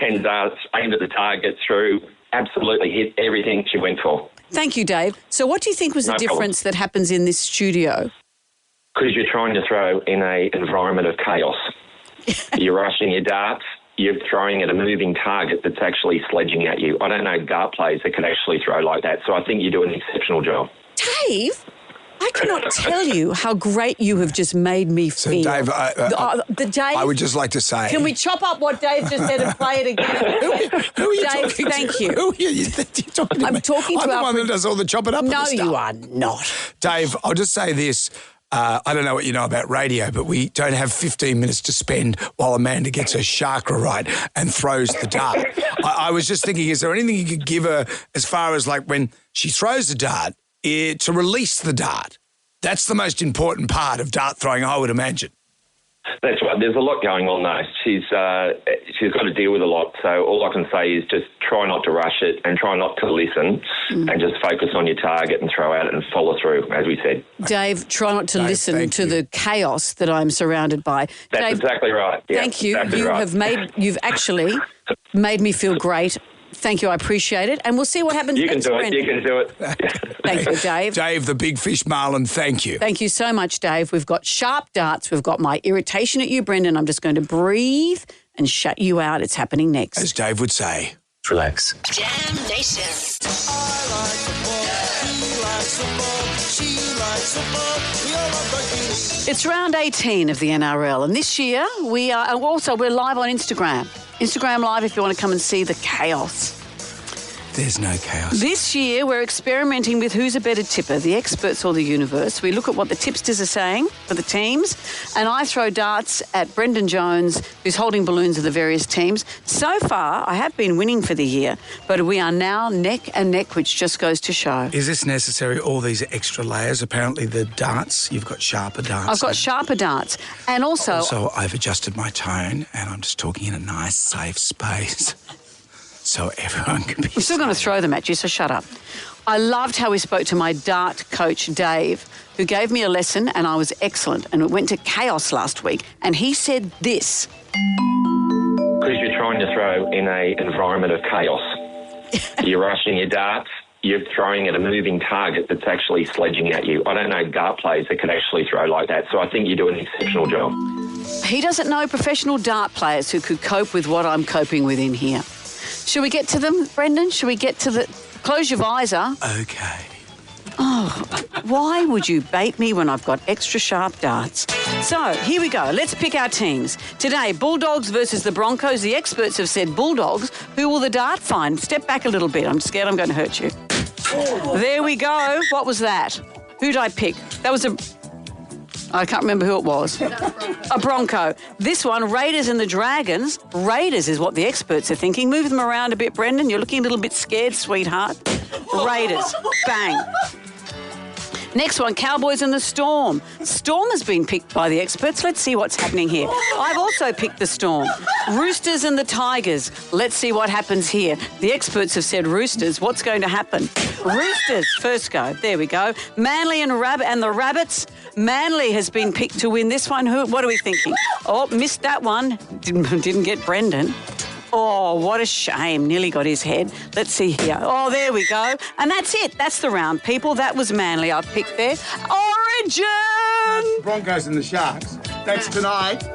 and aimed at the target through. Absolutely hit everything she went for. Thank you, Dave. So what do you think was the difference that happens in this studio? Because you're trying to throw in an environment of chaos. You're rushing your darts, you're throwing at a moving target that's actually sledging at you. I don't know dart players that can actually throw like that, so I think you do an exceptional job. Dave, I I cannot tell you how great you have just made me feel. So, Dave, Dave, I would just like to say... Can we chop up what Dave just said and play it again? Who are you Dave, talking thank to? you. Who are you talking to? I'm talking to I'm the our... one that does all the chopping up. No, of the stuff. you are not. Dave, I'll just say this. I don't know what you know about radio, but we don't have 15 minutes to spend while Amanda gets her chakra right and throws the dart. I was just thinking, is there anything you could give her as far as like when she throws the dart, to release the dart? That's the most important part of dart throwing, I would imagine. That's right. There's a lot going on, though. She's got to deal with a lot. So all I can say is just try not to rush it and try not to listen and just focus on your target and throw at it and follow through, as we said. Dave, try not to listen to the chaos that I'm surrounded by. That's Dave, exactly right. Yeah, thank you. Exactly right. You've actually made me feel great. Thank you. I appreciate it. And we'll see what happens next, Brendan. You can do it. Thank you, Dave. Dave, the big fish marlin, thank you. Thank you so much, Dave. We've got sharp darts. We've got my irritation at you, Brendan. I'm just going to breathe and shut you out. It's happening next. As Dave would say. Relax. Jam Nation. It's round 18 of the NRL, and this year we're live on Instagram. Instagram Live if you want to come and see the chaos. There's no chaos. This year, we're experimenting with who's a better tipper, the experts or the universe. We look at what the tipsters are saying for the teams, and I throw darts at Brendan Jones, who's holding balloons of the various teams. So far, I have been winning for the year, but we are now neck and neck, which just goes to show. Is this necessary, all these extra layers? Apparently the darts, you've got sharper darts. I've got sharper darts. And also... Also, I've adjusted my tone, and I'm just talking in a nice, safe space. So everyone can be... I'm still going to throw them at you, so shut up. I loved how we spoke to my dart coach, Dave, who gave me a lesson, and I was excellent. And it went to chaos last week, and he said this. Because you're trying to throw in an environment of chaos. You're rushing your darts. You're throwing at a moving target that's actually sledging at you. I don't know dart players that could actually throw like that, so I think you do an exceptional job. He doesn't know professional dart players who could cope with what I'm coping with in here. Should we get to them, Brendan? Should we get to the... Close your visor. Okay. Oh, why would you bait me when I've got extra sharp darts? So, here we go. Let's pick our teams. Today, Bulldogs versus the Broncos. The experts have said Bulldogs. Who will the dart find? Step back a little bit. I'm scared I'm going to hurt you. There we go. What was that? Who did I pick? That was a... I can't remember who it was. A Bronco. This one, Raiders and the Dragons. Raiders is what the experts are thinking. Move them around a bit, Brendan. You're looking a little bit scared, sweetheart. Raiders. Bang. Next one, Cowboys and the Storm. Storm has been picked by the experts. Let's see what's happening here. I've also picked the Storm. Roosters and the Tigers. Let's see what happens here. The experts have said Roosters. What's going to happen? Roosters, first go. There we go. Manly and the Rabbits. Manly has been picked to win this one. What are we thinking? Oh, missed that one. Didn't get Brendan. Oh, what a shame. Nearly got his head. Let's see here. Oh, there we go. And that's it. That's the round, people. That was Manly I've picked there. Origin! Broncos and the Sharks. That's tonight.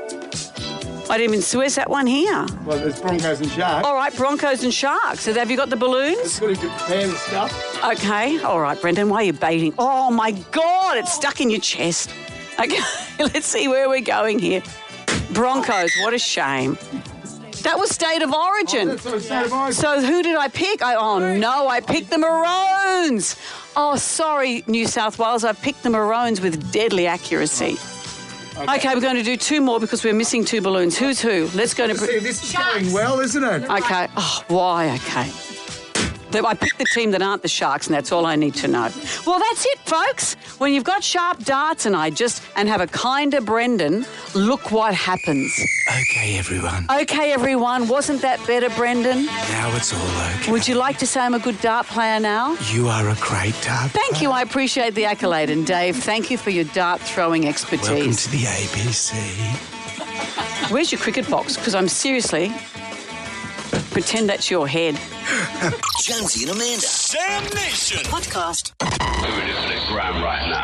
I didn't even... Where's that one here? Well, there's Broncos and Sharks. All right, Broncos and Sharks. So have you got the balloons? It's good if you prepare the stuff. Okay. All right, Brendan, why are you baiting? Oh, my God, it's stuck in your chest. Okay, let's see where we're going here. Broncos, what a shame. That was State of Origin. Oh, that's State of Origin. So who did I pick? I picked the Maroons. Oh, sorry, New South Wales. I picked the Maroons with deadly accuracy. Okay, we're going to do two more because we're missing two balloons. Who's who? Let's go to... See, this is going well, isn't it? Okay. Oh, why? Okay. I picked the team that aren't the Sharks, and that's all I need to know. Well, that's it, folks. When you've got sharp darts and have a kinder Brendan, look what happens. Okay, everyone. Okay, everyone. Wasn't that better, Brendan? Now it's all okay. Would you like to say I'm a good dart player now? You are a great dart player. Thank you. I appreciate the accolade. And, Dave, thank you for your dart throwing expertise. Welcome to the ABC. Where's your cricket box? Because I'm seriously... Pretend that's your head. Jonesy and Amanda. Jam Nation. Podcast. Moving into the ground right now.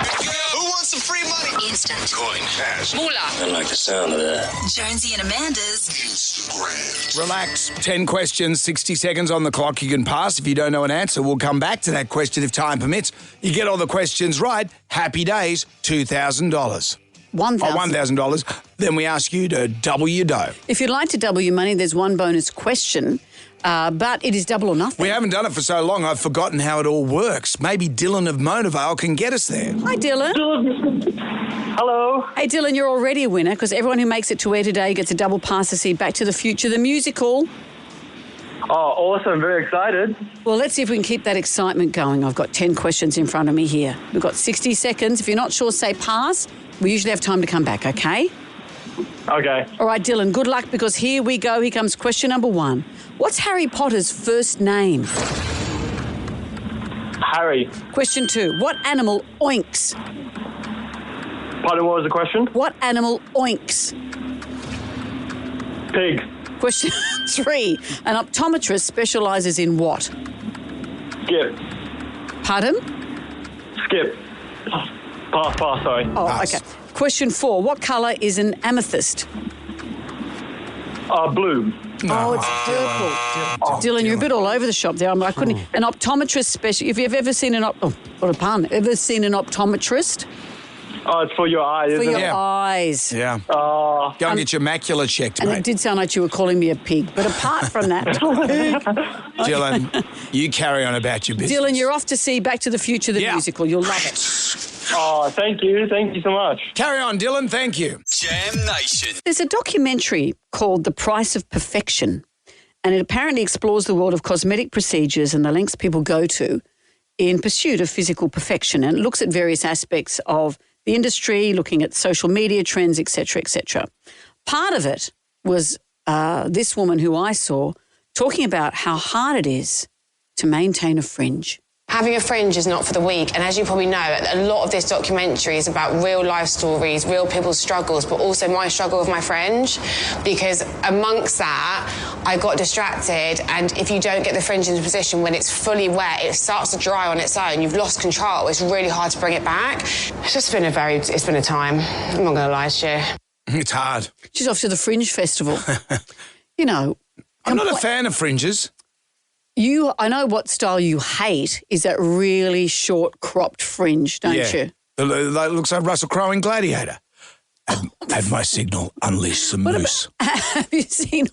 Who wants some free money. Instant. Coin. Cash. Moolah. I like the sound of that. Jonesy and Amanda's Instagram. Relax. 10 questions, 60 seconds on the clock. You can pass. If you don't know an answer, we'll come back to that question if time permits. You get all the questions right. Happy days, $2,000. $1,000. $1,000. Then we ask you to double your dough. If you'd like to double your money, there's one bonus question, but it is double or nothing. We haven't done it for so long, I've forgotten how it all works. Maybe Dylan of Monavale can get us there. Hi, Dylan. Hello. Hey, Dylan, you're already a winner because everyone who makes it to air today gets a double pass to see Back to the Future, the musical. Oh, awesome. Very excited. Well, let's see if we can keep that excitement going. I've got 10 questions in front of me here. We've got 60 seconds. If you're not sure, say pass. We usually have time to come back, okay? Okay. All right, Dylan, good luck because here we go. Here comes question number 1. What's Harry Potter's first name? Harry. Question 2. What animal oinks? Pardon, what was the question? What animal oinks? Pig. Question 3. An optometrist specialises in what? Skip. Pardon? Skip. Pass, sorry. Oh, Pass. okay. Question 4. What colour is an amethyst? Blue. Oh, it's purple. Dylan, you're a bit all over the shop there. I couldn't. An optometrist special. If you've ever seen what a pun. Ever seen an optometrist? Oh, it's for your eyes, For isn't your it? eyes. Yeah. Go and get your macula checked, And mate. it did sound like you were calling me a pig. But apart from that, Dylan, you carry on about your business. Dylan, you're off to see Back to the Future, the musical. You'll love it. Oh, thank you. Thank you so much. Carry on, Dylan. Thank you. Jam Nation. There's a documentary called The Price of Perfection, and it apparently explores the world of cosmetic procedures and the lengths people go to in pursuit of physical perfection. And it looks at various aspects of the industry, looking at social media trends, etc., etc. Part of it was this woman who I saw talking about how hard it is to maintain a fringe. Having a fringe is not for the weak, and as you probably know, a lot of this documentary is about real life stories, real people's struggles, but also my struggle with my fringe, because amongst that, I got distracted, and if you don't get the fringe into position when it's fully wet, it starts to dry on its own. You've lost control. It's really hard to bring it back. It's been a time. I'm not going to lie to you. It's hard. She's off to the Fringe Festival. You know. I'm not a fan of fringes. I know what style you hate is that really short cropped fringe, don't you? It looks like Russell Crowe in Gladiator. At my signal, unleash some moose. Have you seen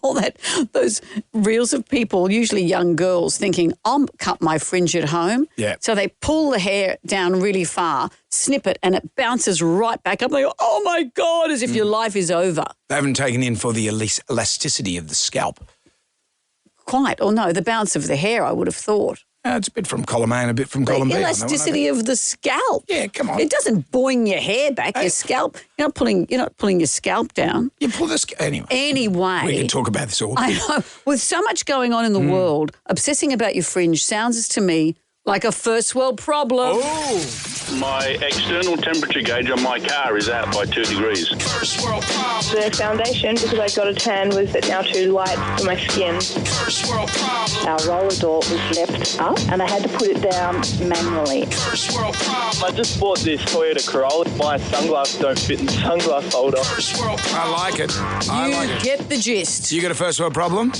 those reels of people, usually young girls, thinking, I'll cut my fringe at home? Yeah. So they pull the hair down really far, snip it, and it bounces right back up. They go, oh, my God, as if your life is over. They haven't taken in for the elasticity of the scalp. Quite. Or no, the bounce of the hair, I would have thought. It's a bit from column A and a bit from column B. The elasticity of the scalp. Yeah, come on. It doesn't boing your hair back. Your scalp. You're not pulling your scalp down. You pull the scalp Anyway. We can talk about this all day. I know. With so much going on in the world, obsessing about your fringe sounds to me like a first world problem. My external temperature gauge on my car is out by 2 degrees. The foundation, because I got a tan, was now too light for my skin. Our roller door was left up and I had to put it down manually. I just bought this Toyota Corolla. My sunglasses don't fit in the sunglass holder. I like it. You get the gist. You got a first world problem?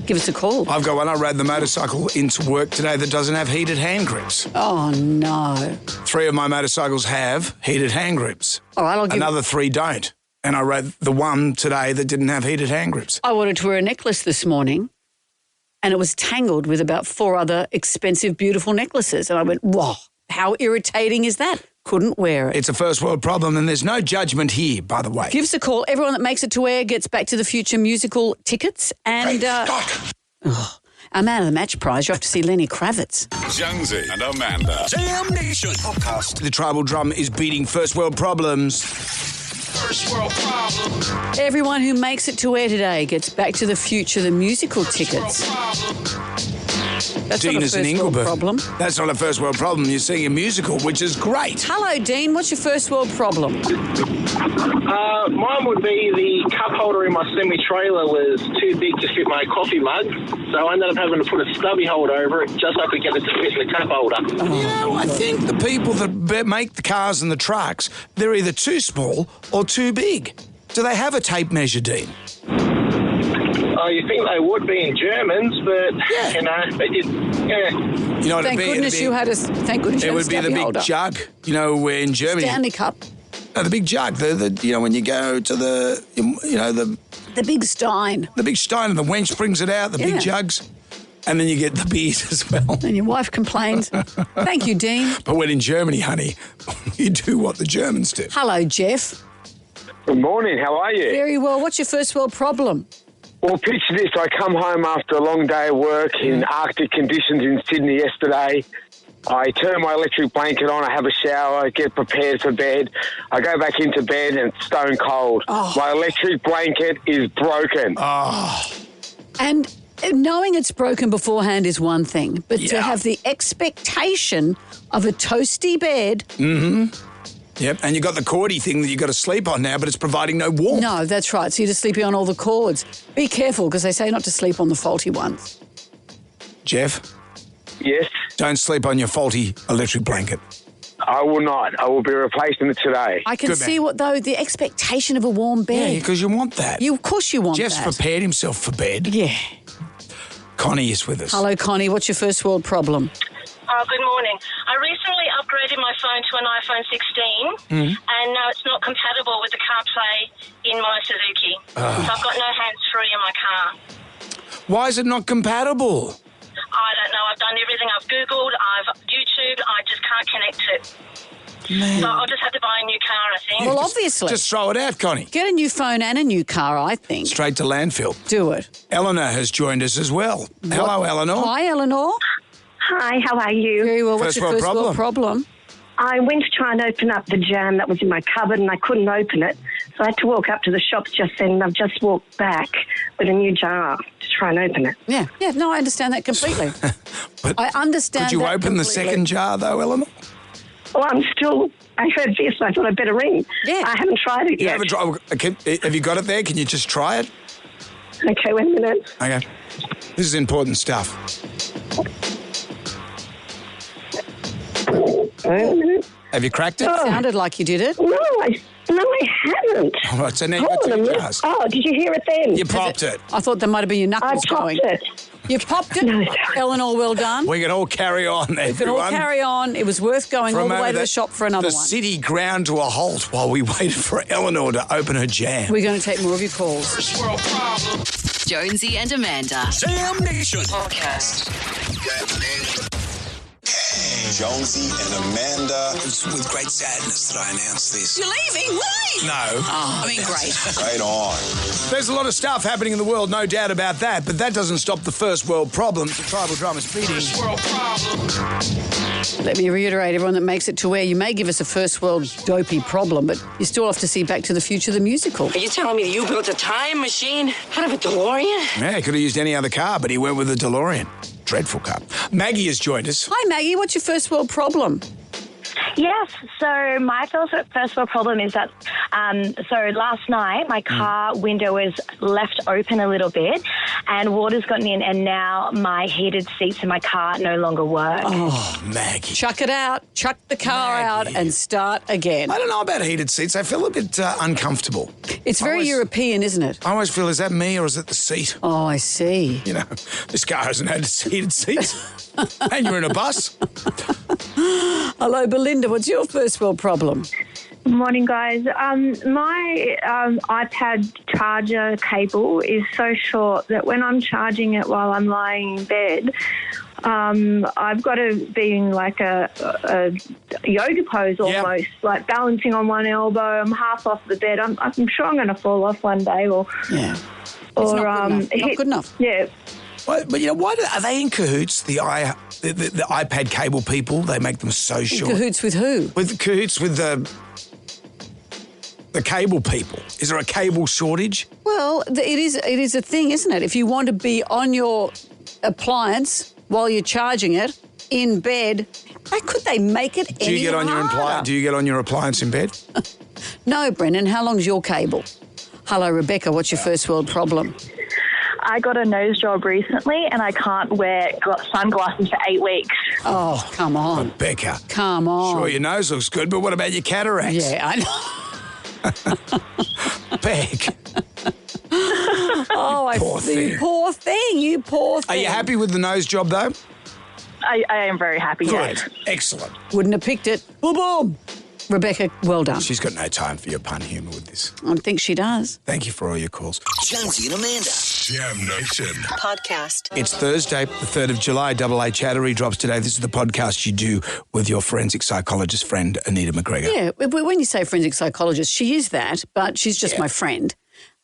Give us a call. I've got one. I rode the motorcycle into work today that doesn't have heated hand grips. Oh, no. 3 of my motorcycles have heated hand grips. All right, I'll give Another 3 don't. And I rode the one today that didn't have heated hand grips. I wanted to wear a necklace this morning and it was tangled with about 4 other expensive, beautiful necklaces. And I went, whoa, how irritating is that? Couldn't wear it. It's a first world problem and there's no judgment here, by the way. Give us a call. Everyone that makes it to air gets Back to the Future musical tickets. And our Man of the Match prize, you have to see Lenny Kravitz. Jonesy and Amanda. Jam Nation podcast. The tribal drum is beating first world problems. First world problem. Everyone who makes it to air today gets Back to the Future, the musical tickets. That's Dean not a is in first world Ingleburn. problem. That's not a first world problem. You're seeing a musical, which is great. Hello, Dean. What's your first world problem? Mine would be the cup holder in my semi-trailer was too big to fit my coffee mug, so I ended up having to put a stubby holder over it just so I could get it to fit in the cup holder. You know, I think the people that make the cars and the trucks, they're either too small or too big. Do they have a tape measure, Dean? Oh, you think they would be in Germans, but, you know, they did, yeah. You know what Thank goodness you had a It would be the big holder. jug, you know, in Germany. Stanley Cup. No, the big jug. The you know, when you go to the big Stein. The big Stein, and the wench brings it out, the Yeah. big jugs. And then you get the beers as well. And your wife complains. Thank you, Dean. But when in Germany, honey, you do what the Germans do. Hello, Jeff. Good morning, how are you? Very well. What's your first world problem? Well, picture this. I come home after a long day of work in Arctic conditions in Sydney yesterday. I turn my electric blanket on, I have a shower, get prepared for bed. I go back into bed and it's stone cold. My electric blanket is broken. And knowing it's broken beforehand is one thing, but to Yeah. have the expectation of a toasty bed. Mm-hmm. Yep, and you got the cordy thing that you got to sleep on now, but it's providing no warmth. No, that's right. So you're just sleeping on all the cords. Be careful because they say not to sleep on the faulty ones. Jeff? Yes? Don't sleep on your faulty electric blanket. I will not. I will be replacing it today. I can Good see man. what, though, the expectation of a warm bed. Yeah, because you want that. Of course you want Jeff's that. prepared himself for bed. Yeah. Connie is with us. Hello, Connie. What's your first world problem? Good morning. I recently upgraded my phone to an iPhone 16 and now it's not compatible with the CarPlay in my Suzuki. So I've got no hands-free in my car. Why is it not compatible? I don't know. I've done everything. I've Googled, I've YouTube. I just can't connect it. Man. So I'll just have to buy a new car, I think. Well, obviously. Just throw it out, Connie. Get a new phone and a new car, I think. Straight to landfill. Do it. Eleanor has joined us as well. Hello, Eleanor. Hi, Eleanor. Hi, how are you? Very well. What's your first world problem? I went to try and open up the jam that was in my cupboard and I couldn't open it. So I had to walk up to the shops just then and I've just walked back with a new jar to try and open it. Yeah, no, I understand that completely. I understand Could you that open the completely. second jar, though, Eleanor? Well, I heard this and I thought I'd better ring. Yeah. I haven't tried it You yet. haven't tried. Have you got it there? Can you just try it? Okay, wait a minute. Okay. This is important stuff. Wait a minute. Have you cracked it? Oh. Sounded like you did it. No, I haven't. All right, so now you've Hold got on a two minute. jars. Oh, did you hear it then? You popped it. I thought that might have been your knuckles I popped going. it. You popped it? Eleanor, well done. We can all carry on, We can everyone. all carry on. It was worth going all the way to the shop for another the one. city ground to a halt while we waited for Eleanor to open her jam. We're going to take more of your calls. Jonesy and Amanda. Jam Nation. Podcast. Jonesy and Amanda. It's with great sadness that I announce this. You're leaving? Why? No. Oh, I mean, great. Right on. There's a lot of stuff happening in the world, no doubt about that, but that doesn't stop the first world problems. The tribal drummer's beating. Let me reiterate, everyone that makes it to where you may give us a first world dopey problem, but you still have to see Back to the Future, the musical. Are you telling me that you built a time machine out of a DeLorean? Yeah, he could have used any other car, but he went with a DeLorean. Dreadful car. Maggie has joined us. Hi, Maggie. What's your first world problem? Yes, so my first world problem is that, so last night my car window was left open a little bit and water's gotten in and now my heated seats in my car no longer work. Oh, Maggie. Chuck it out, chuck the car out and start again. I don't know about heated seats. I feel a bit uncomfortable. It's very European, isn't it? I always feel, is that me or is it the seat? Oh, I see. You know, this car hasn't had heated seats. And you're in a bus. Hello, Belinda. What's your first world problem? Morning, guys. My iPad charger cable is so short that when I'm charging it while I'm lying in bed, I've got to be in like a yoga pose almost, like balancing on one elbow. I'm half off the bed. I'm sure I'm going to fall off one day, or not good enough. Yeah. But you know, why are they in cahoots? The iPad cable people, they make them so short. Cahoots with who? With cahoots with the cable people. Is there a cable shortage? Well, it is a thing, isn't it? If you want to be on your appliance while you're charging it in bed. How could they make it Do you get on harder? Do you get on your appliance in bed? No, Brendan. How long's your cable? Hello, Rebecca. What's your first world problem? I got a nose job recently and I can't wear sunglasses for 8 weeks. Oh, come on. Rebecca. Come on. Sure, your nose looks good, but what about your cataracts? Yeah, I know. Beck. Oh, Poor thing. You poor thing. You poor thing. Are you happy with the nose job, though? I am very happy, Good. yes. Excellent. Wouldn't have picked it. Boom, boom. Rebecca, well done. She's got no time for your pun humour with this. I think she does. Thank you for all your calls. Jonesy and Amanda. Jam Nation. Podcast. It's Thursday, the 3rd of July. Double A Chattery drops today. This is the podcast you do with your forensic psychologist friend, Anita McGregor. Yeah, when you say forensic psychologist, she is that, but she's just my friend.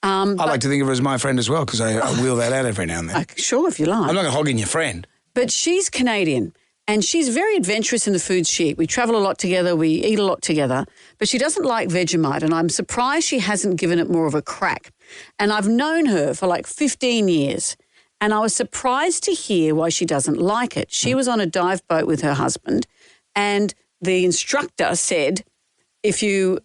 I like to think of her as my friend as well because I wheel that out every now and then. Sure, if you like. I'm not going to hog in your friend. But she's Canadian and she's very adventurous in the foods she eats. We travel a lot together, we eat a lot together, but she doesn't like Vegemite and I'm surprised she hasn't given it more of a crack. And I've known her for like 15 years and I was surprised to hear why she doesn't like it. She was on a dive boat with her husband and the instructor said, if you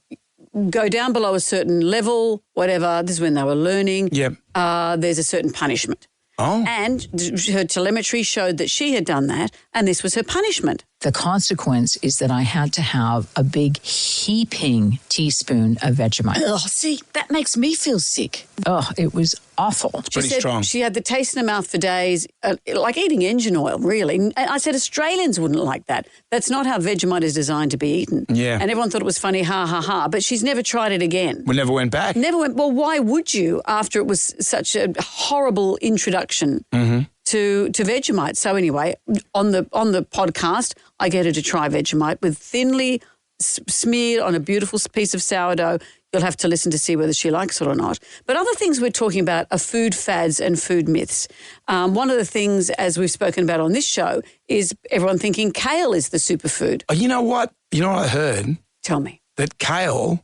go down below a certain level, whatever, this is when they were learning, there's a certain punishment. Oh. And her telemetry showed that she had done that, and this was her punishment. The consequence is that I had to have a big heaping teaspoon of Vegemite. Oh, see, that makes me feel sick. Oh, it was awful. She said she had the taste in her mouth for days, like eating engine oil, really. And I said Australians wouldn't like that. That's not how Vegemite is designed to be eaten. Yeah. And everyone thought it was funny, ha, ha, ha. But she's never tried it again. We never went back. Never went. Well, why would you after it was such a horrible introduction to Vegemite? So anyway, on the podcast, I get her to try Vegemite with thinly smeared on a beautiful piece of sourdough. You'll have to listen to see whether she likes it or not. But other things we're talking about are food fads and food myths. One of the things, as we've spoken about on this show, is everyone thinking kale is the superfood. Oh, you know what? You know what I heard? Tell me. That kale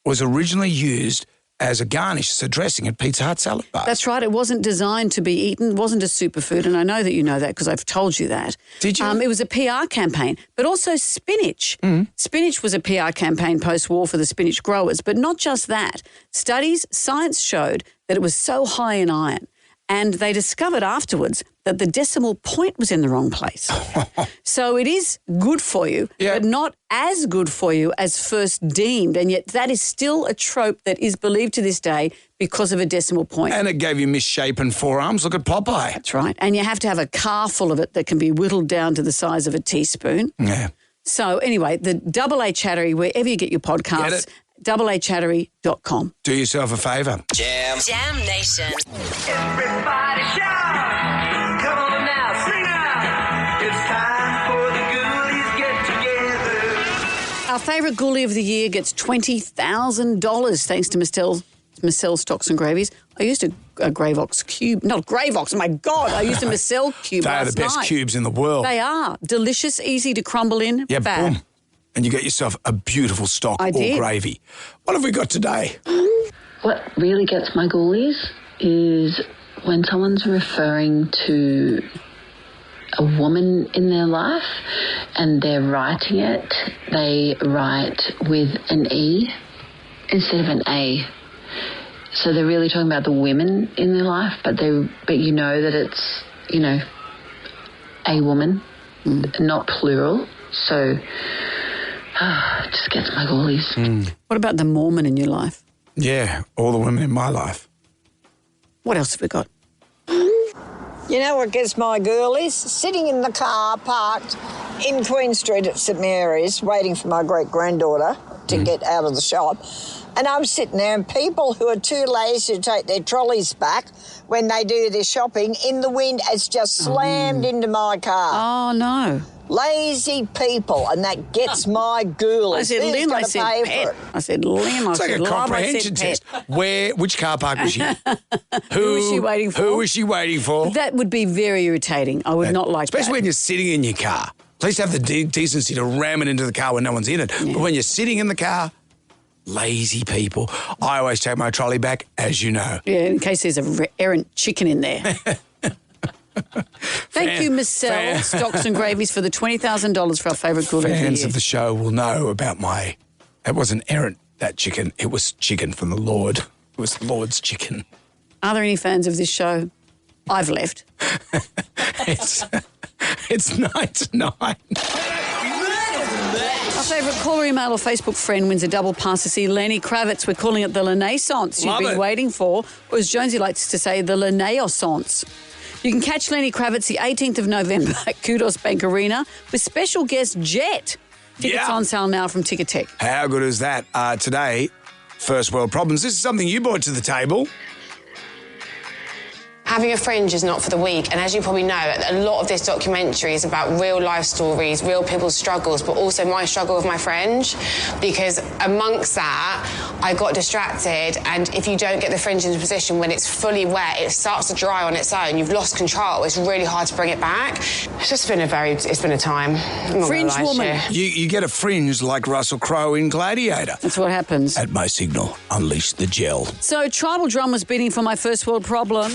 was originally used as a garnish, as a dressing at Pizza Hut salad bars. That's right. It wasn't designed to be eaten. It wasn't a superfood, and I know that you know that because I've told you that. Did you? It was a PR campaign, but also spinach. Spinach was a PR campaign post-war for the spinach growers, but not just that. Science showed that it was so high in iron, and they discovered afterwards that the decimal point was in the wrong place. So it is good for you, but not as good for you as first deemed. And yet that is still a trope that is believed to this day because of a decimal point. And it gave you misshapen forearms. Look at Popeye. That's right. And you have to have a car full of it that can be whittled down to the size of a teaspoon. Yeah. So anyway, the Double A Chattery, wherever you get your podcasts, doubleachattery.com. Do yourself a favour. Jam. Jam Nation. Everybody shout. Come on now, sing out. It's time for the Ghoulies get together. Our favourite ghoulie of the year gets $20,000 thanks to Marcel Stocks and Gravies. I used a Gravox cube. Not Gravox, my God. I used a Marcel cube They are last the best night. cubes in the world. They are. Delicious, easy to crumble in. Yeah, Fab. boom. And you get yourself a beautiful stock I or did. gravy. What have we got today? What really gets my ghoulies is when someone's referring to a woman in their life and they're writing it, they write with an E instead of an A. So they're really talking about the women in their life, but you know that it's, a woman, not plural. So it just gets my ghoulies. What about the Mormon in your life? Yeah, all the women in my life. What else have we got? You know what gets my girlies? Sitting in the car parked in Queen Street at St Mary's waiting for my great-granddaughter to get out of the shop. And I'm sitting there and people who are too lazy to take their trolleys back when they do their shopping, in the wind, has just slammed into my car. Oh, no. Lazy people, and that gets my ghoulies. I said Who's limb, I gonna said pay pet. for it? I said limb, I It's like said a love, I comprehension said test. pet. Which car park was she in? Who was she waiting for? Who was she waiting for? That would be very irritating. I would not like Especially that. when you're sitting in your car. Please have the decency to ram it into the car when no one's in it. But when you're sitting in the car, lazy people. I always take my trolley back, as you know. Yeah, in case there's a errant chicken in there. Thank you, Miss Sell, Stocks and Gravies, for the $20,000 for our favourite good of the year. Fans of the show will know about my... It wasn't errant, that chicken. It was chicken from the Lord. It was the Lord's chicken. Are there any fans of this show? I've left. It's 9 to 9. Our favourite caller, email or Facebook friend wins a double pass to see Lenny Kravitz. We're calling it the Renaissance you've been waiting for, or as Jonesy likes to say, the Renaissance. You can catch Lenny Kravitz the 18th of November at Kudos Bank Arena with special guest Jet. Tickets on sale now from Ticketek. How good is that? Today, First World Problems. This is something you brought to the table. Having a fringe is not for the weak, and as you probably know, a lot of this documentary is about real life stories, real people's struggles, but also my struggle with my fringe, because amongst that, I got distracted, and if you don't get the fringe into position when it's fully wet, it starts to dry on its own. You've lost control. It's really hard to bring it back. It's been a time. I'm not Fringe gonna lie woman. to you. You get a fringe like Russell Crowe in Gladiator. That's what happens. At my signal, unleash the gel. So, tribal drum was beating for my first world problem.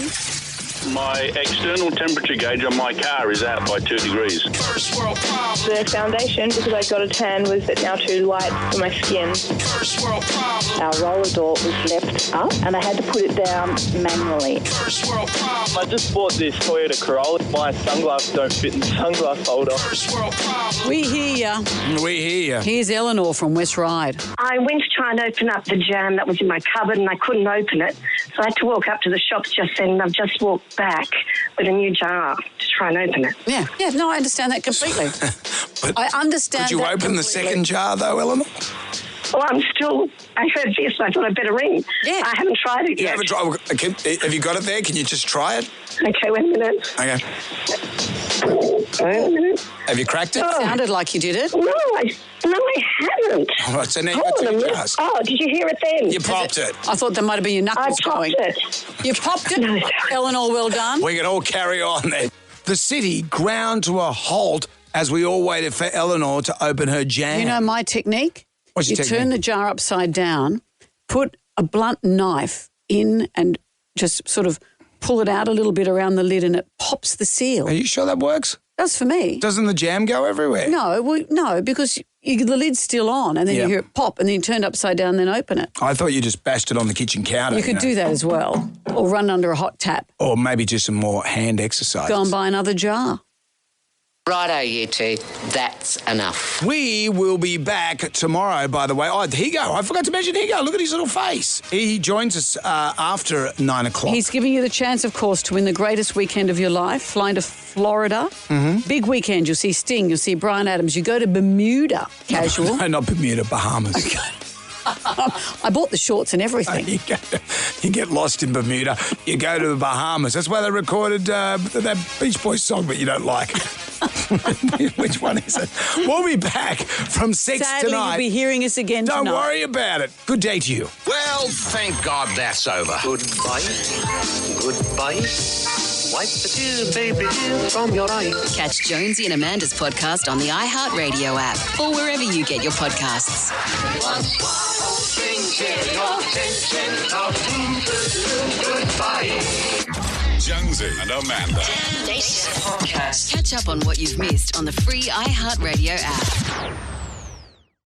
My external temperature gauge on my car is out by 2 degrees. First world problem. The foundation, because I got a tan, was now too light for my skin. First world problem. Our roller door was left up and I had to put it down manually. First world problem. I just bought this Toyota Corolla. My sunglasses don't fit in the sunglass holder. First world problem. We hear ya. We hear ya. Here's Eleanor from West Ryde. I went to try and open up the jam that was in my cupboard and I couldn't open it. So I had to walk up to the shops just then and I've just walked back with a new jar to try and open it. Yeah, no, I understand that completely. I understand Could you that open the completely. second jar, though, Eleanor? Well, I heard this, I thought I'd better ring. Yeah. I haven't tried it You yet. haven't tried. Have you got it there? Can you just try it? Okay, wait a minute. Okay. Wait a minute. Have you cracked it? Sounded like you did it. No, I haven't. All right, so now you've Hold got on a 2 minute. jars. Oh, did you hear it then? You popped it. I thought that might have been your knuckles I popped going. it. You popped it? Eleanor, well done. We can all carry on then. The city ground to a halt as we all waited for Eleanor to open her jam. You know my technique? What's your You technique? turn the jar upside down, put a blunt knife in and just sort of pull it out a little bit around the lid and it pops the seal. Are you sure that works? Does for me. Doesn't the jam go everywhere? No, because the lid's still on and then you hear it pop and then you turn it upside down and then open it. I thought you just bashed it on the kitchen counter. You could do that as well, or run under a hot tap. Or maybe just some more hand exercises. Go and buy another jar. Righto, you two. That's enough. We will be back tomorrow, by the way. Oh, Higo. I forgot to mention Higo. Look at his little face. He joins us after 9 o'clock. He's giving you the chance, of course, to win the greatest weekend of your life, flying to Florida. Mm-hmm. Big weekend. You'll see Sting. You'll see Bryan Adams. You go to Bermuda, casual. No, not Bermuda, Bahamas. Okay. I bought the shorts and everything. You get lost in Bermuda. You go to the Bahamas. That's where they recorded that Beach Boys song, but you don't like. Which one is it? We'll be back from 6 Sadly, tonight. you'll be hearing us again Don't tonight. worry about it. Good day to you. Well, thank God that's over. Goodbye. Goodbye. Wipe the tears, baby, from your eyes. Catch Jonesy and Amanda's podcast on the iHeartRadio app or wherever you get your podcasts. Jonesy and Amanda. Catch up on what you've missed on the free iHeartRadio app.